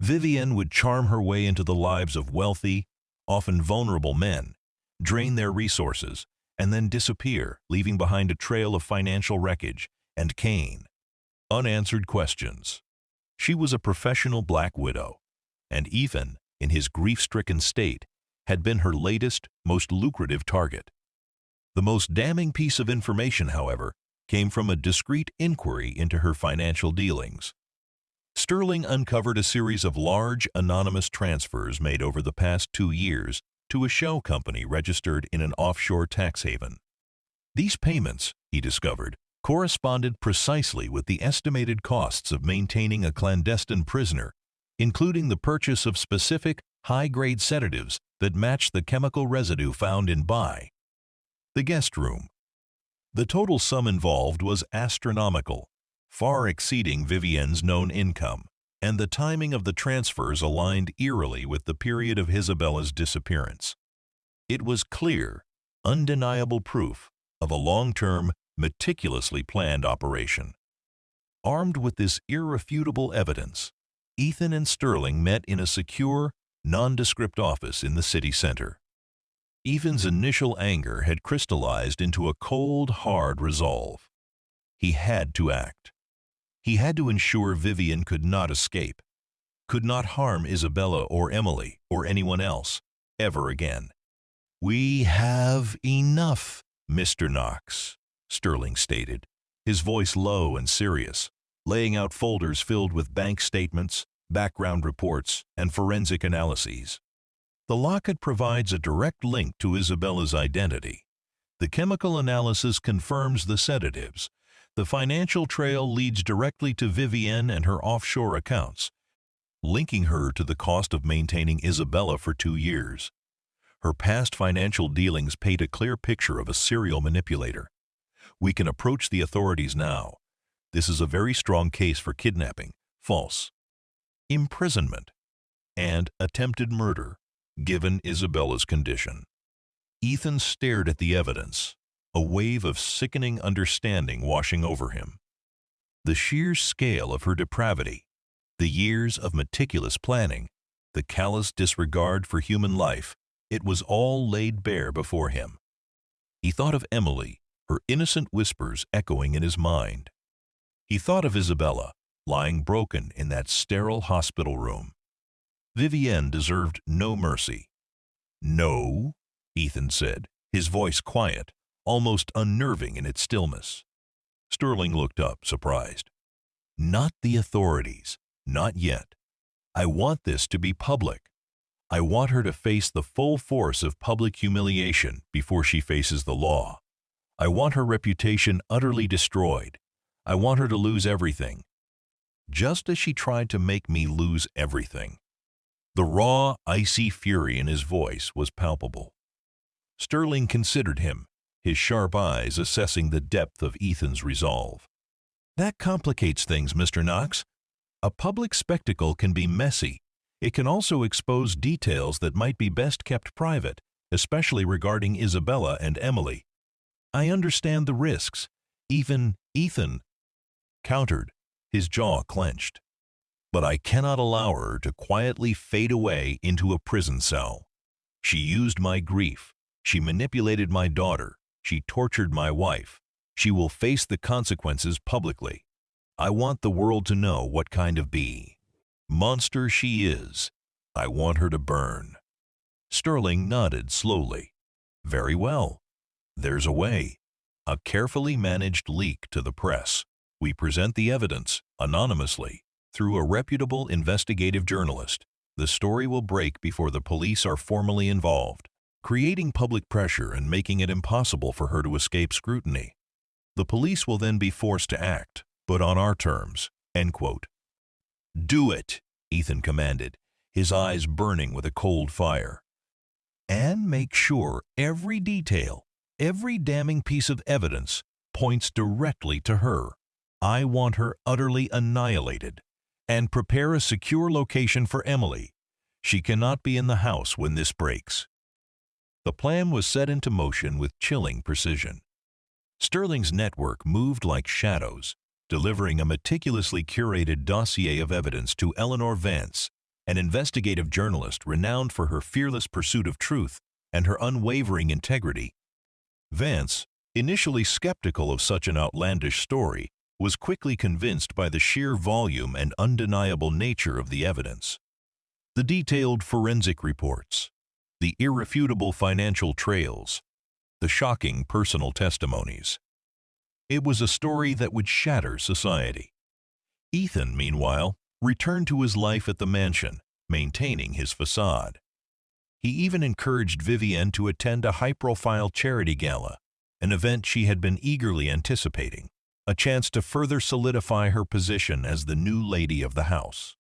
Vivienne would charm her way into the lives of wealthy, often vulnerable men, drain their resources, and then disappear, leaving behind a trail of financial wreckage and unanswered questions. She was a professional black widow, and Ethan, in his grief-stricken state, had been her latest, most lucrative target. The most damning piece of information, however, came from a discreet inquiry into her financial dealings. Sterling uncovered a series of large, anonymous transfers made over the past 2 years to a shell company registered in an offshore tax haven. These payments, he discovered, corresponded precisely with the estimated costs of maintaining a clandestine prisoner, including the purchase of specific, high-grade sedatives that matched the chemical residue found in the guest room. The total sum involved was astronomical, far exceeding Vivienne's known income, and the timing of the transfers aligned eerily with the period of Isabella's disappearance. It was clear, undeniable proof of a long-term, meticulously planned operation. Armed with this irrefutable evidence, Ethan and Sterling met in a secure, nondescript office in the city center. Ethan's initial anger had crystallized into a cold, hard resolve. He had to act. He had to ensure Vivienne could not escape. could not harm Isabella or Emily or anyone else ever again. "We have enough, Mr. Knox," Sterling stated, his voice low and serious, laying out folders filled with bank statements, background reports, and forensic analyses. The locket provides a direct link to Isabella's identity. The chemical analysis confirms the sedatives. The financial trail leads directly to Vivienne and her offshore accounts, linking her to the cost of maintaining Isabella for 2 years. Her past financial dealings paint a clear picture of a serial manipulator. We can approach the authorities now. This is a very strong case for kidnapping, false imprisonment, and attempted murder, given Isabella's condition. Ethan stared at the evidence, a wave of sickening understanding washing over him. The sheer scale of her depravity, the years of meticulous planning, the callous disregard for human life, it was all laid bare before him. He thought of Emily, her innocent whispers echoing in his mind. He thought of Isabella, lying broken in that sterile hospital room. Vivienne deserved no mercy. "No," Ethan said, his voice quiet, almost unnerving in its stillness. Sterling looked up, surprised. "Not the authorities. Not yet. I want this to be public. I want her to face the full force of public humiliation before she faces the law. I want her reputation utterly destroyed. I want her to lose everything. Just as she tried to make me lose everything." The raw, icy fury in his voice was palpable. Sterling considered him, his sharp eyes assessing the depth of Ethan's resolve. "That complicates things, Mr. Knox. A public spectacle can be messy. It can also expose details that might be best kept private, especially regarding Isabella and Emily. I understand the risks." Even Ethan countered, his jaw clenched. "But I cannot allow her to quietly fade away into a prison cell. She used my grief. She manipulated my daughter. She tortured my wife. She will face the consequences publicly. I want the world to know what kind of monster she is. I want her to burn." Sterling nodded slowly. "Very well. There's a way. A carefully managed leak to the press. We present the evidence, anonymously, through a reputable investigative journalist. The story will break before the police are formally involved, creating public pressure and making it impossible for her to escape scrutiny. The police will then be forced to act, but on our terms." End quote. "Do it," Ethan commanded, his eyes burning with a cold fire. "And make sure every detail, every damning piece of evidence points directly to her. I want her utterly annihilated. And prepare a secure location for Emily. She cannot be in the house when this breaks." The plan was set into motion with chilling precision. Sterling's network moved like shadows, delivering a meticulously curated dossier of evidence to Eleanor Vance, an investigative journalist renowned for her fearless pursuit of truth and her unwavering integrity. Vance, initially skeptical of such an outlandish story, was quickly convinced by the sheer volume and undeniable nature of the evidence. The detailed forensic reports, the irrefutable financial trails, the shocking personal testimonies. It was a story that would shatter society. Ethan, meanwhile, returned to his life at the mansion, maintaining his facade. He even encouraged Vivienne to attend a high-profile charity gala, an event she had been eagerly anticipating, a chance to further solidify her position as the new lady of the house.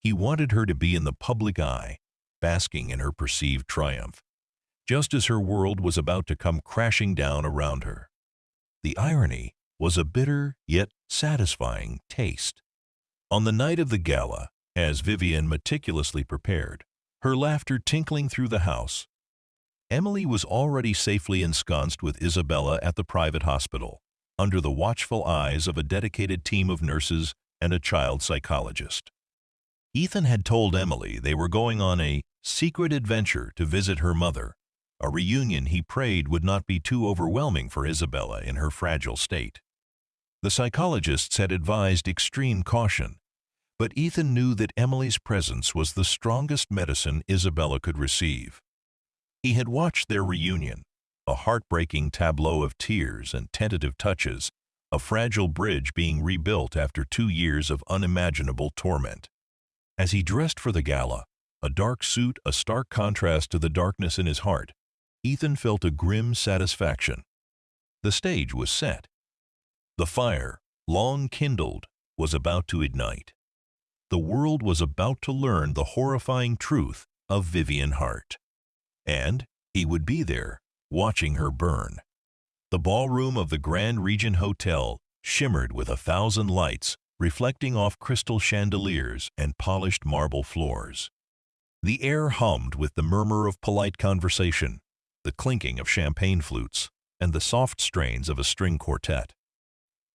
He wanted her to be in the public eye, basking in her perceived triumph, just as her world was about to come crashing down around her. The irony was a bitter yet satisfying taste. On the night of the gala, as Vivienne meticulously prepared, her laughter tinkling through the house, Emily was already safely ensconced with Isabella at the private hospital, under the watchful eyes of a dedicated team of nurses and a child psychologist. Ethan had told Emily they were going on a secret adventure to visit her mother, a reunion he prayed would not be too overwhelming for Isabella in her fragile state. The psychologists had advised extreme caution, But Ethan knew that Emily's presence was the strongest medicine Isabella could receive. He had watched their reunion, a heartbreaking tableau of tears and tentative touches, a fragile bridge being rebuilt after 2 years of unimaginable torment. As he dressed for the gala, a dark suit a stark contrast to the darkness in his heart, Ethan felt a grim satisfaction. The stage was set. The fire, long kindled, was about to ignite. The world was about to learn the horrifying truth of Vivienne Hart. And he would be there, watching her burn. The ballroom of the Grand Regent Hotel shimmered with 1,000 lights, reflecting off crystal chandeliers and polished marble floors. The air hummed with the murmur of polite conversation, the clinking of champagne flutes, and the soft strains of a string quartet.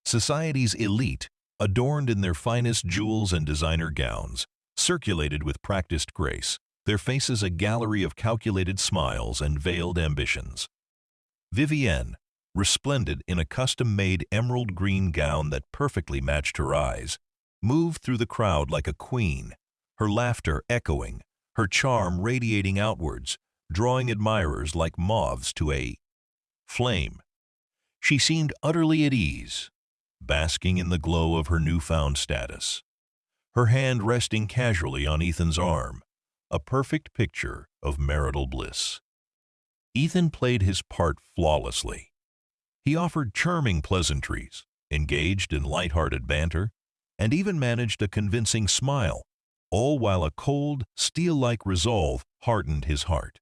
Society's elite, adorned in their finest jewels and designer gowns, circulated with practiced grace, their faces a gallery of calculated smiles and veiled ambitions. Vivienne, resplendent in a custom-made emerald green gown that perfectly matched her eyes, moved through the crowd like a queen, her laughter echoing, her charm radiating outwards, drawing admirers like moths to a flame. She seemed utterly at ease, basking in the glow of her newfound status, her hand resting casually on Ethan's arm, a perfect picture of marital bliss. Ethan played his part flawlessly. He offered charming pleasantries, engaged in light-hearted banter, and even managed a convincing smile, all while a cold, steel-like resolve hardened his heart.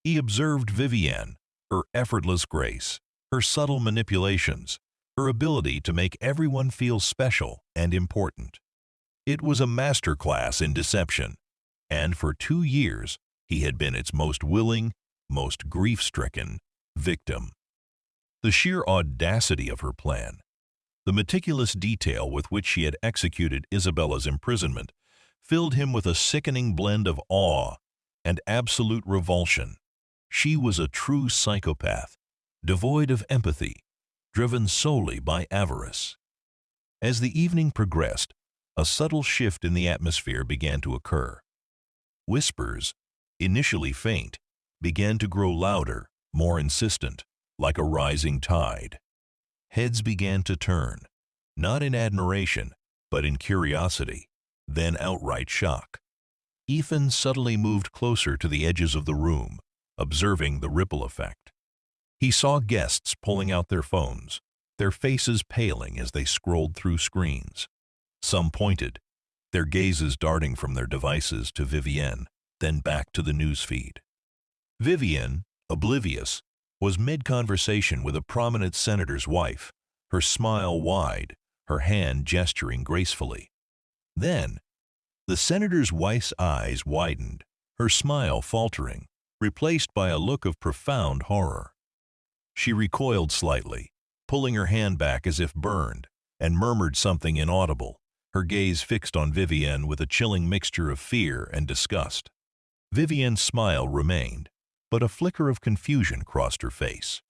He observed Vivienne, her effortless grace, her subtle manipulations, her ability to make everyone feel special and important. It was a masterclass in deception, and for 2 years he had been its most willing, most grief-stricken victim. The sheer audacity of her plan, the meticulous detail with which she had executed Isabella's imprisonment, filled him with a sickening blend of awe and absolute revulsion. She was a true psychopath, devoid of empathy, driven solely by avarice. As the evening progressed, a subtle shift in the atmosphere began to occur. Whispers, initially faint, began to grow louder, more insistent, like a rising tide. Heads began to turn, not in admiration, but in curiosity, then outright shock. Ethan subtly moved closer to the edges of the room, observing the ripple effect. He saw guests pulling out their phones, their faces paling as they scrolled through screens. Some pointed, their gazes darting from their devices to Vivienne, then back to the newsfeed. Vivienne, oblivious, was mid-conversation with a prominent senator's wife, her smile wide, her hand gesturing gracefully. Then, the senator's wife's eyes widened, her smile faltering, replaced by a look of profound horror. She recoiled slightly, pulling her hand back as if burned, and murmured something inaudible, her gaze fixed on Vivienne with a chilling mixture of fear and disgust. Vivienne's smile remained, but a flicker of confusion crossed her face.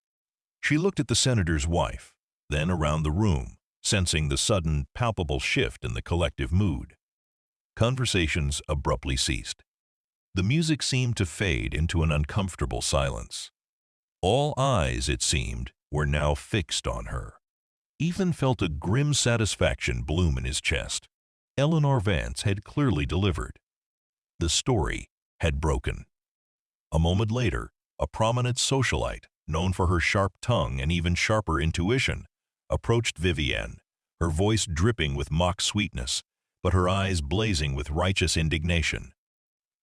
She looked at the senator's wife, then around the room, sensing the sudden, palpable shift in the collective mood. Conversations abruptly ceased. The music seemed to fade into an uncomfortable silence. All eyes, it seemed, were now fixed on her. Ethan felt a grim satisfaction bloom in his chest. Eleanor Vance had clearly delivered. The story had broken. A moment later, a prominent socialite, known for her sharp tongue and even sharper intuition, approached Vivienne, her voice dripping with mock sweetness, but her eyes blazing with righteous indignation.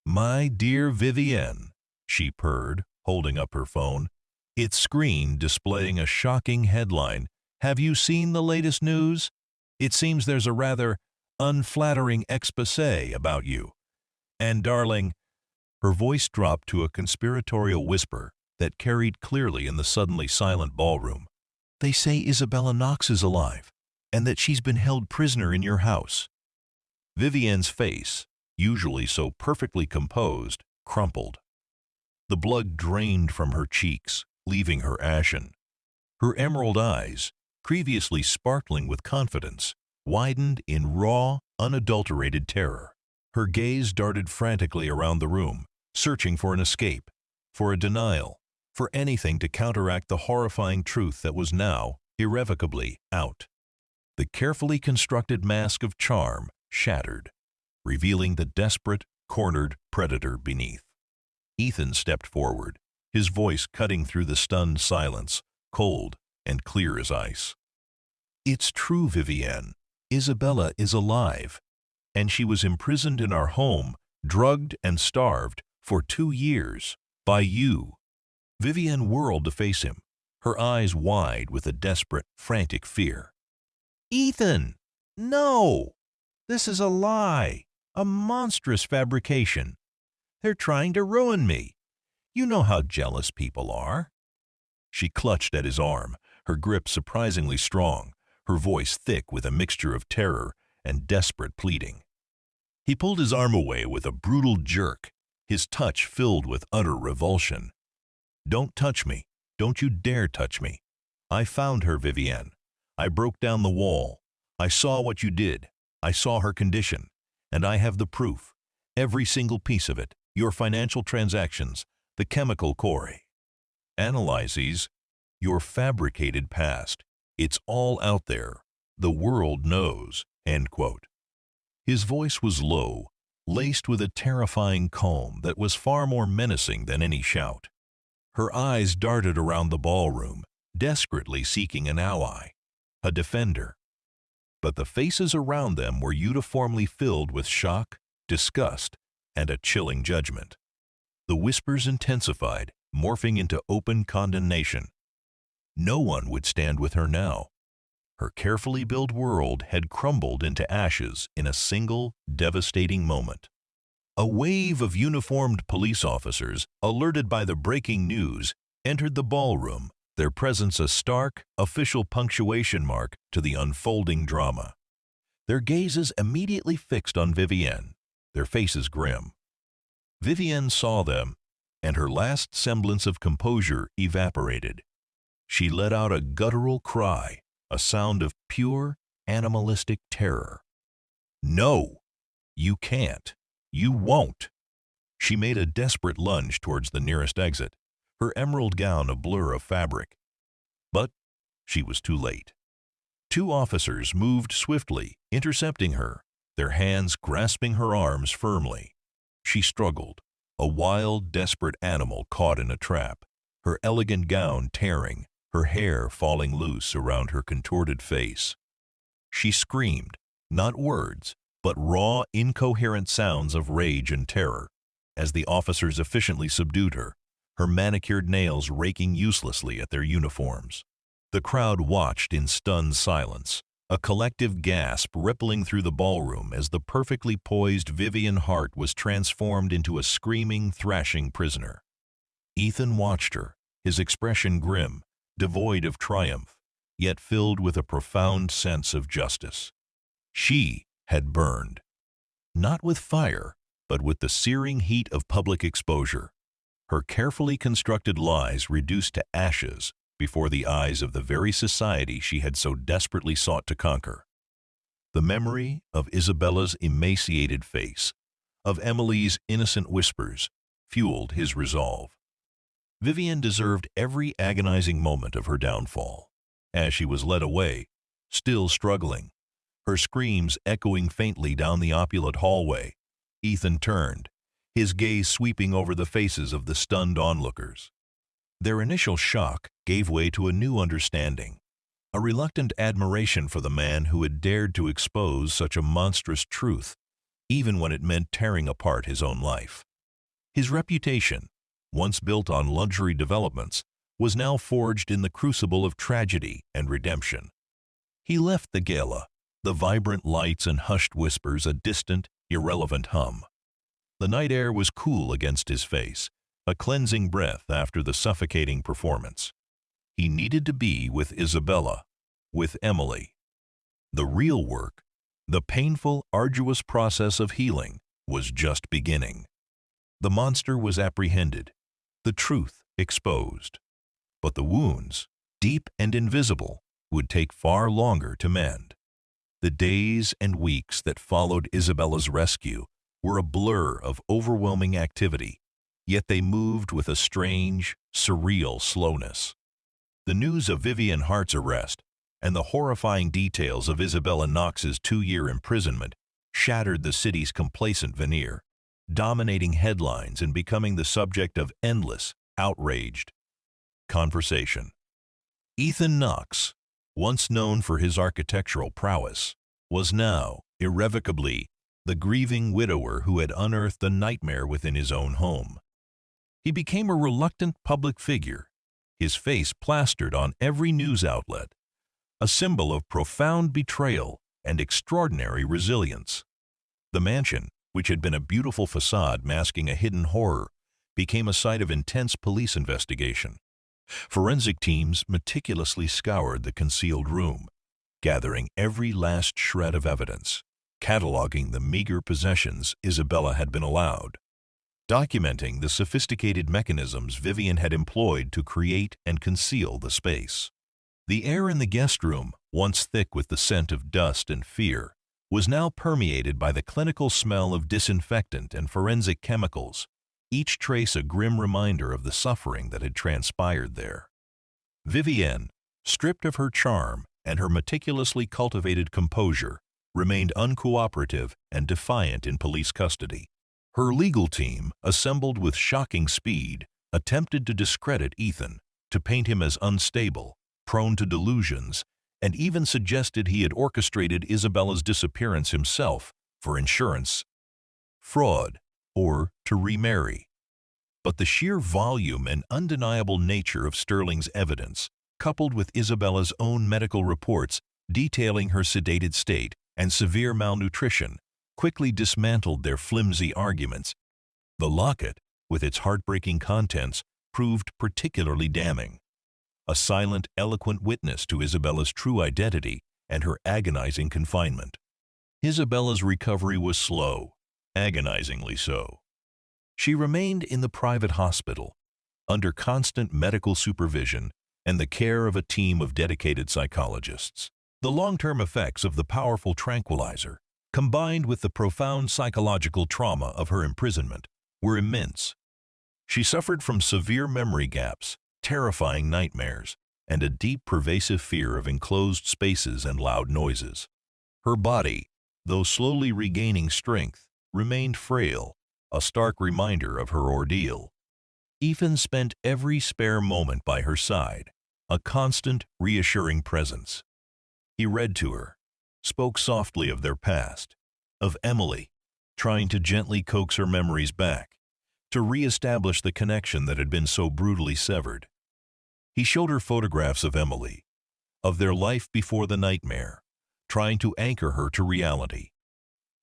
"My dear Vivienne," she purred, holding up her phone, its screen displaying a shocking headline. "Have you seen the latest news? It seems there's a rather unflattering exposé about you. And darling," her voice dropped to a conspiratorial whisper that carried clearly in the suddenly silent ballroom, "they say Isabella Knox is alive, and that she's been held prisoner in your house." Vivienne's face, usually so perfectly composed, crumpled. The blood drained from her cheeks, leaving her ashen. Her emerald eyes, previously sparkling with confidence, widened in raw, unadulterated terror. Her gaze darted frantically around the room, searching for an escape, for a denial, for anything to counteract the horrifying truth that was now irrevocably out. The carefully constructed mask of charm shattered, revealing the desperate, cornered predator beneath. Ethan stepped forward, his voice cutting through the stunned silence, cold and clear as ice. "It's true, Vivienne. Isabella is alive, and she was imprisoned in our home, drugged and starved for 2 years by you." Vivienne whirled to face him, her eyes wide with a desperate, frantic fear. "Ethan! No! This is a lie, a monstrous fabrication. They're trying to ruin me. You know how jealous people are." She clutched at his arm, her grip surprisingly strong, her voice thick with a mixture of terror and desperate pleading. He pulled his arm away with a brutal jerk, his touch filled with utter revulsion. "Don't touch me. Don't you dare touch me. I found her, Vivienne. I broke down the wall. I saw what you did. I saw her condition. And I have the proof. Every single piece of it. Your financial transactions. The chemical quarry. Analyses. Your fabricated past. It's all out there. The world knows." End quote. His voice was low, laced with a terrifying calm that was far more menacing than any shout. Her eyes darted around the ballroom, desperately seeking an ally, a defender. But the faces around them were uniformly filled with shock, disgust, and a chilling judgment. The whispers intensified, morphing into open condemnation. No one would stand with her now. Her carefully built world had crumbled into ashes in a single, devastating moment. A wave of uniformed police officers, alerted by the breaking news, entered the ballroom, their presence a stark, official punctuation mark to the unfolding drama. Their gazes immediately fixed on Vivienne, their faces grim. Vivienne saw them, and her last semblance of composure evaporated. She let out a guttural cry, a sound of pure, animalistic terror. "No! You can't! You won't!" She made a desperate lunge towards the nearest exit, her emerald gown a blur of fabric. But she was too late. 2 officers moved swiftly, intercepting her, their hands grasping her arms firmly. She struggled, a wild, desperate animal caught in a trap, her elegant gown tearing, her hair falling loose around her contorted face. She screamed, not words, but raw, incoherent sounds of rage and terror, as the officers efficiently subdued her, her manicured nails raking uselessly at their uniforms. The crowd watched in stunned silence, a collective gasp rippling through the ballroom as the perfectly poised Vivienne Hart was transformed into a screaming, thrashing prisoner. Ethan watched her, his expression grim, devoid of triumph, yet filled with a profound sense of justice. She had burned, not with fire, but with the searing heat of public exposure, her carefully constructed lies reduced to ashes before the eyes of the very society she had so desperately sought to conquer. The memory of Isabella's emaciated face, of Emily's innocent whispers, fueled his resolve. Vivienne deserved every agonizing moment of her downfall. As she was led away, still struggling, her screams echoing faintly down the opulent hallway, Ethan turned, his gaze sweeping over the faces of the stunned onlookers. Their initial shock gave way to a new understanding, a reluctant admiration for the man who had dared to expose such a monstrous truth, even when it meant tearing apart his own life. His reputation, once built on luxury developments, was now forged in the crucible of tragedy and redemption. He left the gala, the vibrant lights and hushed whispers a distant, irrelevant hum. The night air was cool against his face, a cleansing breath after the suffocating performance. He needed to be with Isabella, with Emily. The real work, the painful, arduous process of healing, was just beginning. The monster was apprehended, the truth exposed. But the wounds, deep and invisible, would take far longer to mend. The days and weeks that followed Isabella's rescue were a blur of overwhelming activity, yet they moved with a strange, surreal slowness. The news of Vivienne Hart's arrest and the horrifying details of Isabella Knox's 2-year imprisonment shattered the city's complacent veneer, dominating headlines and becoming the subject of endless, outraged conversation. Ethan Knox, once known for his architectural prowess, was now, irrevocably, the grieving widower who had unearthed a nightmare within his own home. He became a reluctant public figure, his face plastered on every news outlet, a symbol of profound betrayal and extraordinary resilience. The mansion, which had been a beautiful facade masking a hidden horror, became a site of intense police investigation. Forensic teams meticulously scoured the concealed room, gathering every last shred of evidence, cataloging the meager possessions Isabella had been allowed, documenting the sophisticated mechanisms Vivienne had employed to create and conceal the space. The air in the guest room, once thick with the scent of dust and fear, was now permeated by the clinical smell of disinfectant and forensic chemicals, each trace a grim reminder of the suffering that had transpired there. Vivienne, stripped of her charm and her meticulously cultivated composure, remained uncooperative and defiant in police custody. Her legal team, assembled with shocking speed, attempted to discredit Ethan, to paint him as unstable, prone to delusions, and even suggested he had orchestrated Isabella's disappearance himself for insurance fraud or to remarry. But the sheer volume and undeniable nature of Sterling's evidence, coupled with Isabella's own medical reports detailing her sedated state and severe malnutrition, quickly dismantled their flimsy arguments. The locket, with its heartbreaking contents, proved particularly damning. A silent, eloquent witness to Isabella's true identity and her agonizing confinement. Isabella's recovery was slow, agonizingly so. She remained in the private hospital, under constant medical supervision and the care of a team of dedicated psychologists. The long-term effects of the powerful tranquilizer, combined with the profound psychological trauma of her imprisonment, were immense. She suffered from severe memory gaps, terrifying nightmares, and a deep pervasive fear of enclosed spaces and loud noises. Her body, though slowly regaining strength, remained frail, a stark reminder of her ordeal. Ethan spent every spare moment by her side, a constant, reassuring presence. He read to her, spoke softly of their past, of Emily, trying to gently coax her memories back, to re-establish the connection that had been so brutally severed. He showed her photographs of Emily, of their life before the nightmare, trying to anchor her to reality.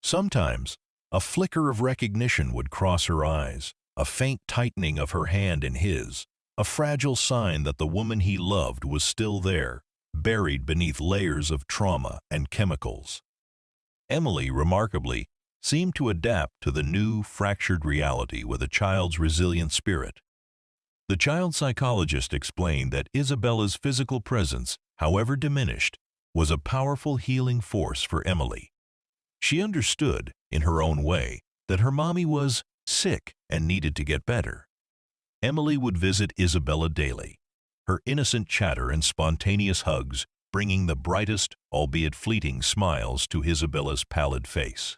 Sometimes, a flicker of recognition would cross her eyes, a faint tightening of her hand in his, a fragile sign that the woman he loved was still there, buried beneath layers of trauma and chemicals. Emily, remarkably, seemed to adapt to the new, fractured reality with a child's resilient spirit. The child psychologist explained that Isabella's physical presence, however diminished, was a powerful healing force for Emily. She understood, in her own way, that her mommy was sick and needed to get better. Emily would visit Isabella daily, her innocent chatter and spontaneous hugs bringing the brightest, albeit fleeting, smiles to Isabella's pallid face.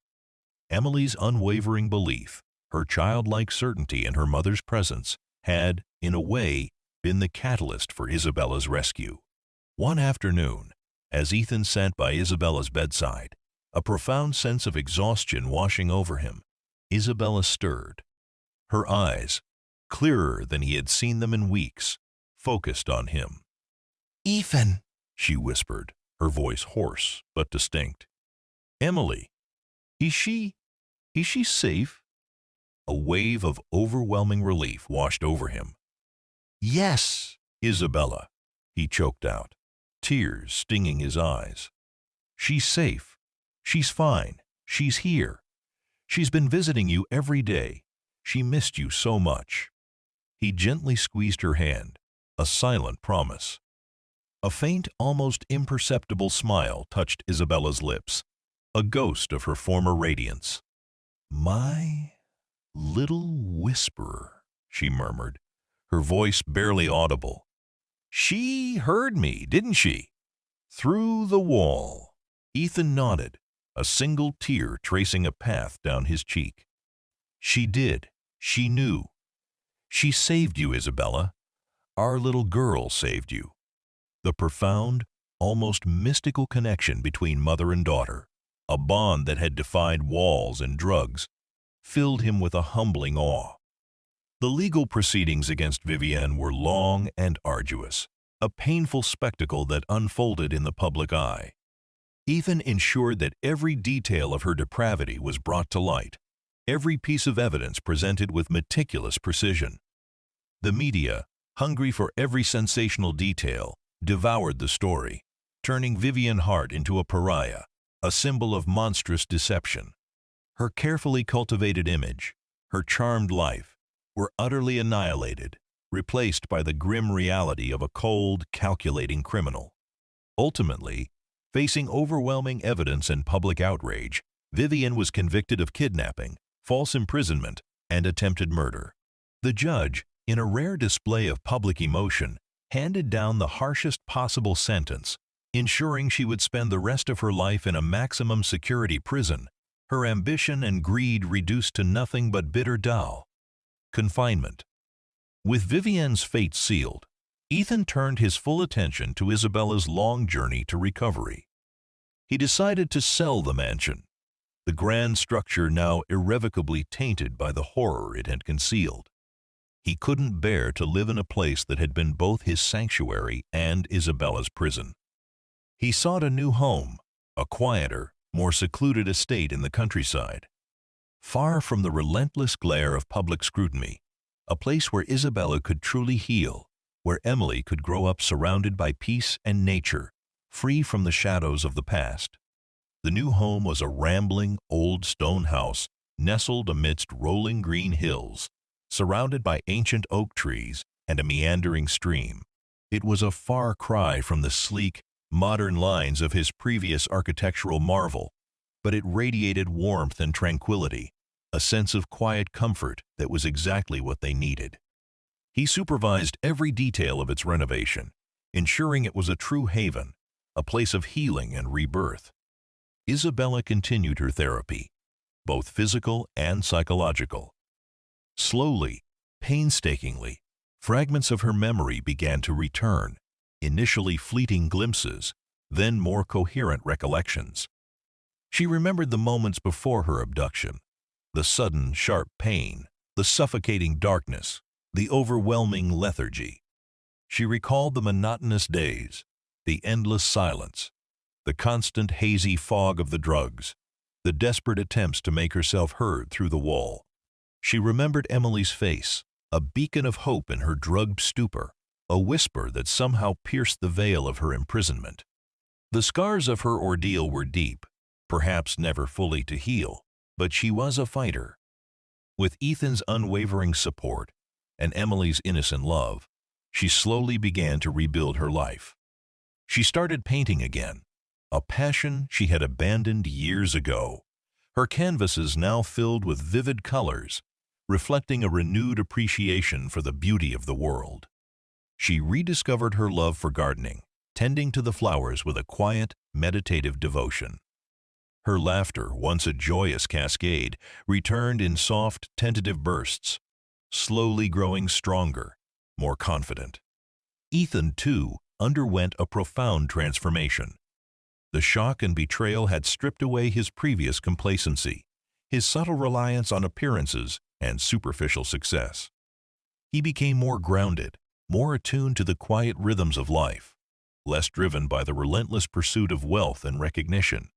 Emily's unwavering belief, her childlike certainty in her mother's presence, had, in a way, been the catalyst for Isabella's rescue. One afternoon, as Ethan sat by Isabella's bedside, a profound sense of exhaustion washing over him, Isabella stirred. Her eyes, clearer than he had seen them in weeks, focused on him. "Ethan," she whispered, her voice hoarse but distinct. "Emily, is she safe?" A wave of overwhelming relief washed over him. "Yes, Isabella," he choked out, tears stinging his eyes. "She's safe. She's fine. She's here. She's been visiting you every day. She missed you so much." He gently squeezed her hand, a silent promise. A faint, almost imperceptible smile touched Isabella's lips, a ghost of her former radiance. "My little whisperer," she murmured, her voice barely audible. "She heard me, didn't she?" "Through the wall." Ethan nodded, a single tear tracing a path down his cheek. "She did. She knew. She saved you, Isabella. Our little girl saved you." The profound, almost mystical connection between mother and daughter, a bond that had defied walls and drugs, filled him with a humbling awe. The legal proceedings against Vivienne were long and arduous, a painful spectacle that unfolded in the public eye. Ethan ensured that every detail of her depravity was brought to light, every piece of evidence presented with meticulous precision. The media, hungry for every sensational detail, devoured the story, turning Vivienne Hart into a pariah, a symbol of monstrous deception. Her carefully cultivated image, her charmed life, were utterly annihilated, replaced by the grim reality of a cold, calculating criminal. Ultimately, facing overwhelming evidence and public outrage, Vivienne was convicted of kidnapping, false imprisonment, and attempted murder. The judge, in a rare display of public emotion, handed down the harshest possible sentence, ensuring she would spend the rest of her life in a maximum security prison, her ambition and greed reduced to nothing but bitter confinement. With Vivienne's fate sealed, Ethan turned his full attention to Isabella's long journey to recovery. He decided to sell the mansion, the grand structure now irrevocably tainted by the horror it had concealed. He couldn't bear to live in a place that had been both his sanctuary and Isabella's prison. He sought a new home, a quieter, more secluded estate in the countryside, far from the relentless glare of public scrutiny, a place where Isabella could truly heal, where Emily could grow up surrounded by peace and nature, free from the shadows of the past. The new home was a rambling, old stone house nestled amidst rolling green hills, surrounded by ancient oak trees and a meandering stream. It was a far cry from the sleek, modern lines of his previous architectural marvel, but it radiated warmth and tranquility, a sense of quiet comfort that was exactly what they needed. He supervised every detail of its renovation, ensuring it was a true haven, a place of healing and rebirth. Isabella continued her therapy, both physical and psychological. Slowly, painstakingly, fragments of her memory began to return, initially fleeting glimpses, then more coherent recollections. She remembered the moments before her abduction, the sudden, sharp pain, the suffocating darkness, the overwhelming lethargy. She recalled the monotonous days, the endless silence, the constant hazy fog of the drugs, the desperate attempts to make herself heard through the wall. She remembered Emily's face, a beacon of hope in her drugged stupor, a whisper that somehow pierced the veil of her imprisonment. The scars of her ordeal were deep, perhaps never fully to heal, but she was a fighter. With Ethan's unwavering support and Emily's innocent love, she slowly began to rebuild her life. She started painting again, a passion she had abandoned years ago. Her canvases now filled with vivid colors, reflecting a renewed appreciation for the beauty of the world. She rediscovered her love for gardening, tending to the flowers with a quiet, meditative devotion. Her laughter, once a joyous cascade, returned in soft, tentative bursts, slowly growing stronger, more confident. Ethan, too, underwent a profound transformation. The shock and betrayal had stripped away his previous complacency, his subtle reliance on appearances and superficial success. He became more grounded, more attuned to the quiet rhythms of life, less driven by the relentless pursuit of wealth and recognition.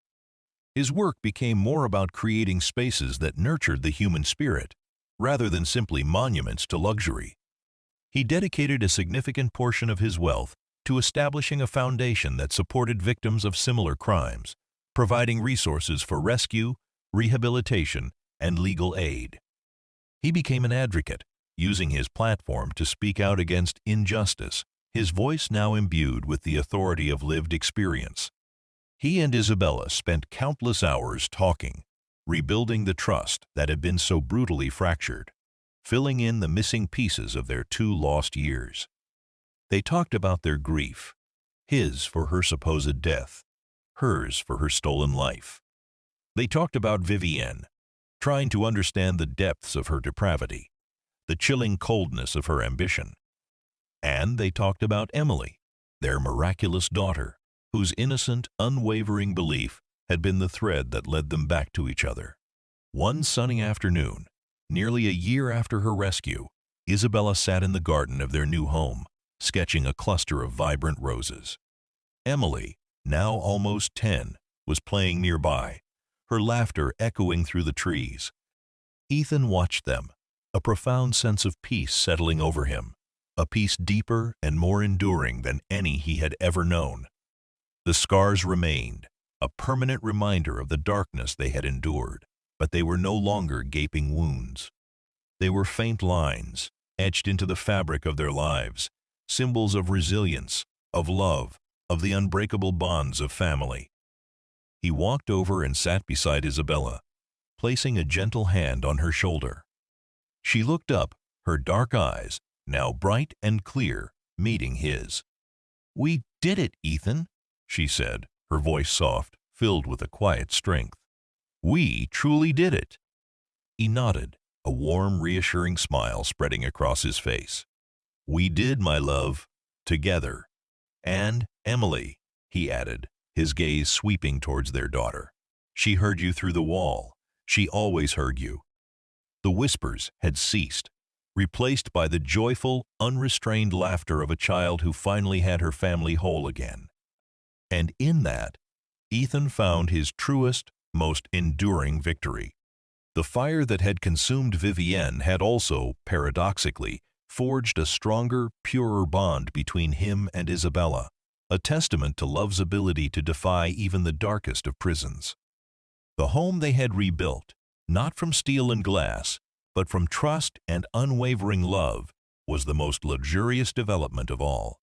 His work became more about creating spaces that nurtured the human spirit, rather than simply monuments to luxury. He dedicated a significant portion of his wealth to establishing a foundation that supported victims of similar crimes, providing resources for rescue, rehabilitation, and legal aid. He became an advocate, using his platform to speak out against injustice, his voice now imbued with the authority of lived experience. He and Isabella spent countless hours talking, rebuilding the trust that had been so brutally fractured, filling in the missing pieces of their 2 lost years. They talked about their grief, his for her supposed death, hers for her stolen life. They talked about Vivienne, trying to understand the depths of her depravity, the chilling coldness of her ambition. And they talked about Emily, their miraculous daughter, whose innocent, unwavering belief had been the thread that led them back to each other. One sunny afternoon, nearly a year after her rescue, Isabella sat in the garden of their new home, sketching a cluster of vibrant roses. Emily, now almost 10, was playing nearby, her laughter echoing through the trees. Ethan watched them, a profound sense of peace settling over him, a peace deeper and more enduring than any he had ever known. The scars remained, a permanent reminder of the darkness they had endured, but they were no longer gaping wounds. They were faint lines, etched into the fabric of their lives, symbols of resilience, of love, of the unbreakable bonds of family. He walked over and sat beside Isabella, placing a gentle hand on her shoulder. She looked up, her dark eyes, now bright and clear, meeting his. "We did it, Ethan," she said, her voice soft, filled with a quiet strength. "We truly did it." He nodded, a warm, reassuring smile spreading across his face. "We did, my love, together. And, Emily," he added, his gaze sweeping towards their daughter. "She heard you through the wall. She always heard you." The whispers had ceased, replaced by the joyful, unrestrained laughter of a child who finally had her family whole again. And in that, Ethan found his truest, most enduring victory. The fire that had consumed Vivienne had also, paradoxically, forged a stronger, purer bond between him and Isabella, a testament to love's ability to defy even the darkest of prisons. The home they had rebuilt, not from steel and glass, but from trust and unwavering love, was the most luxurious development of all.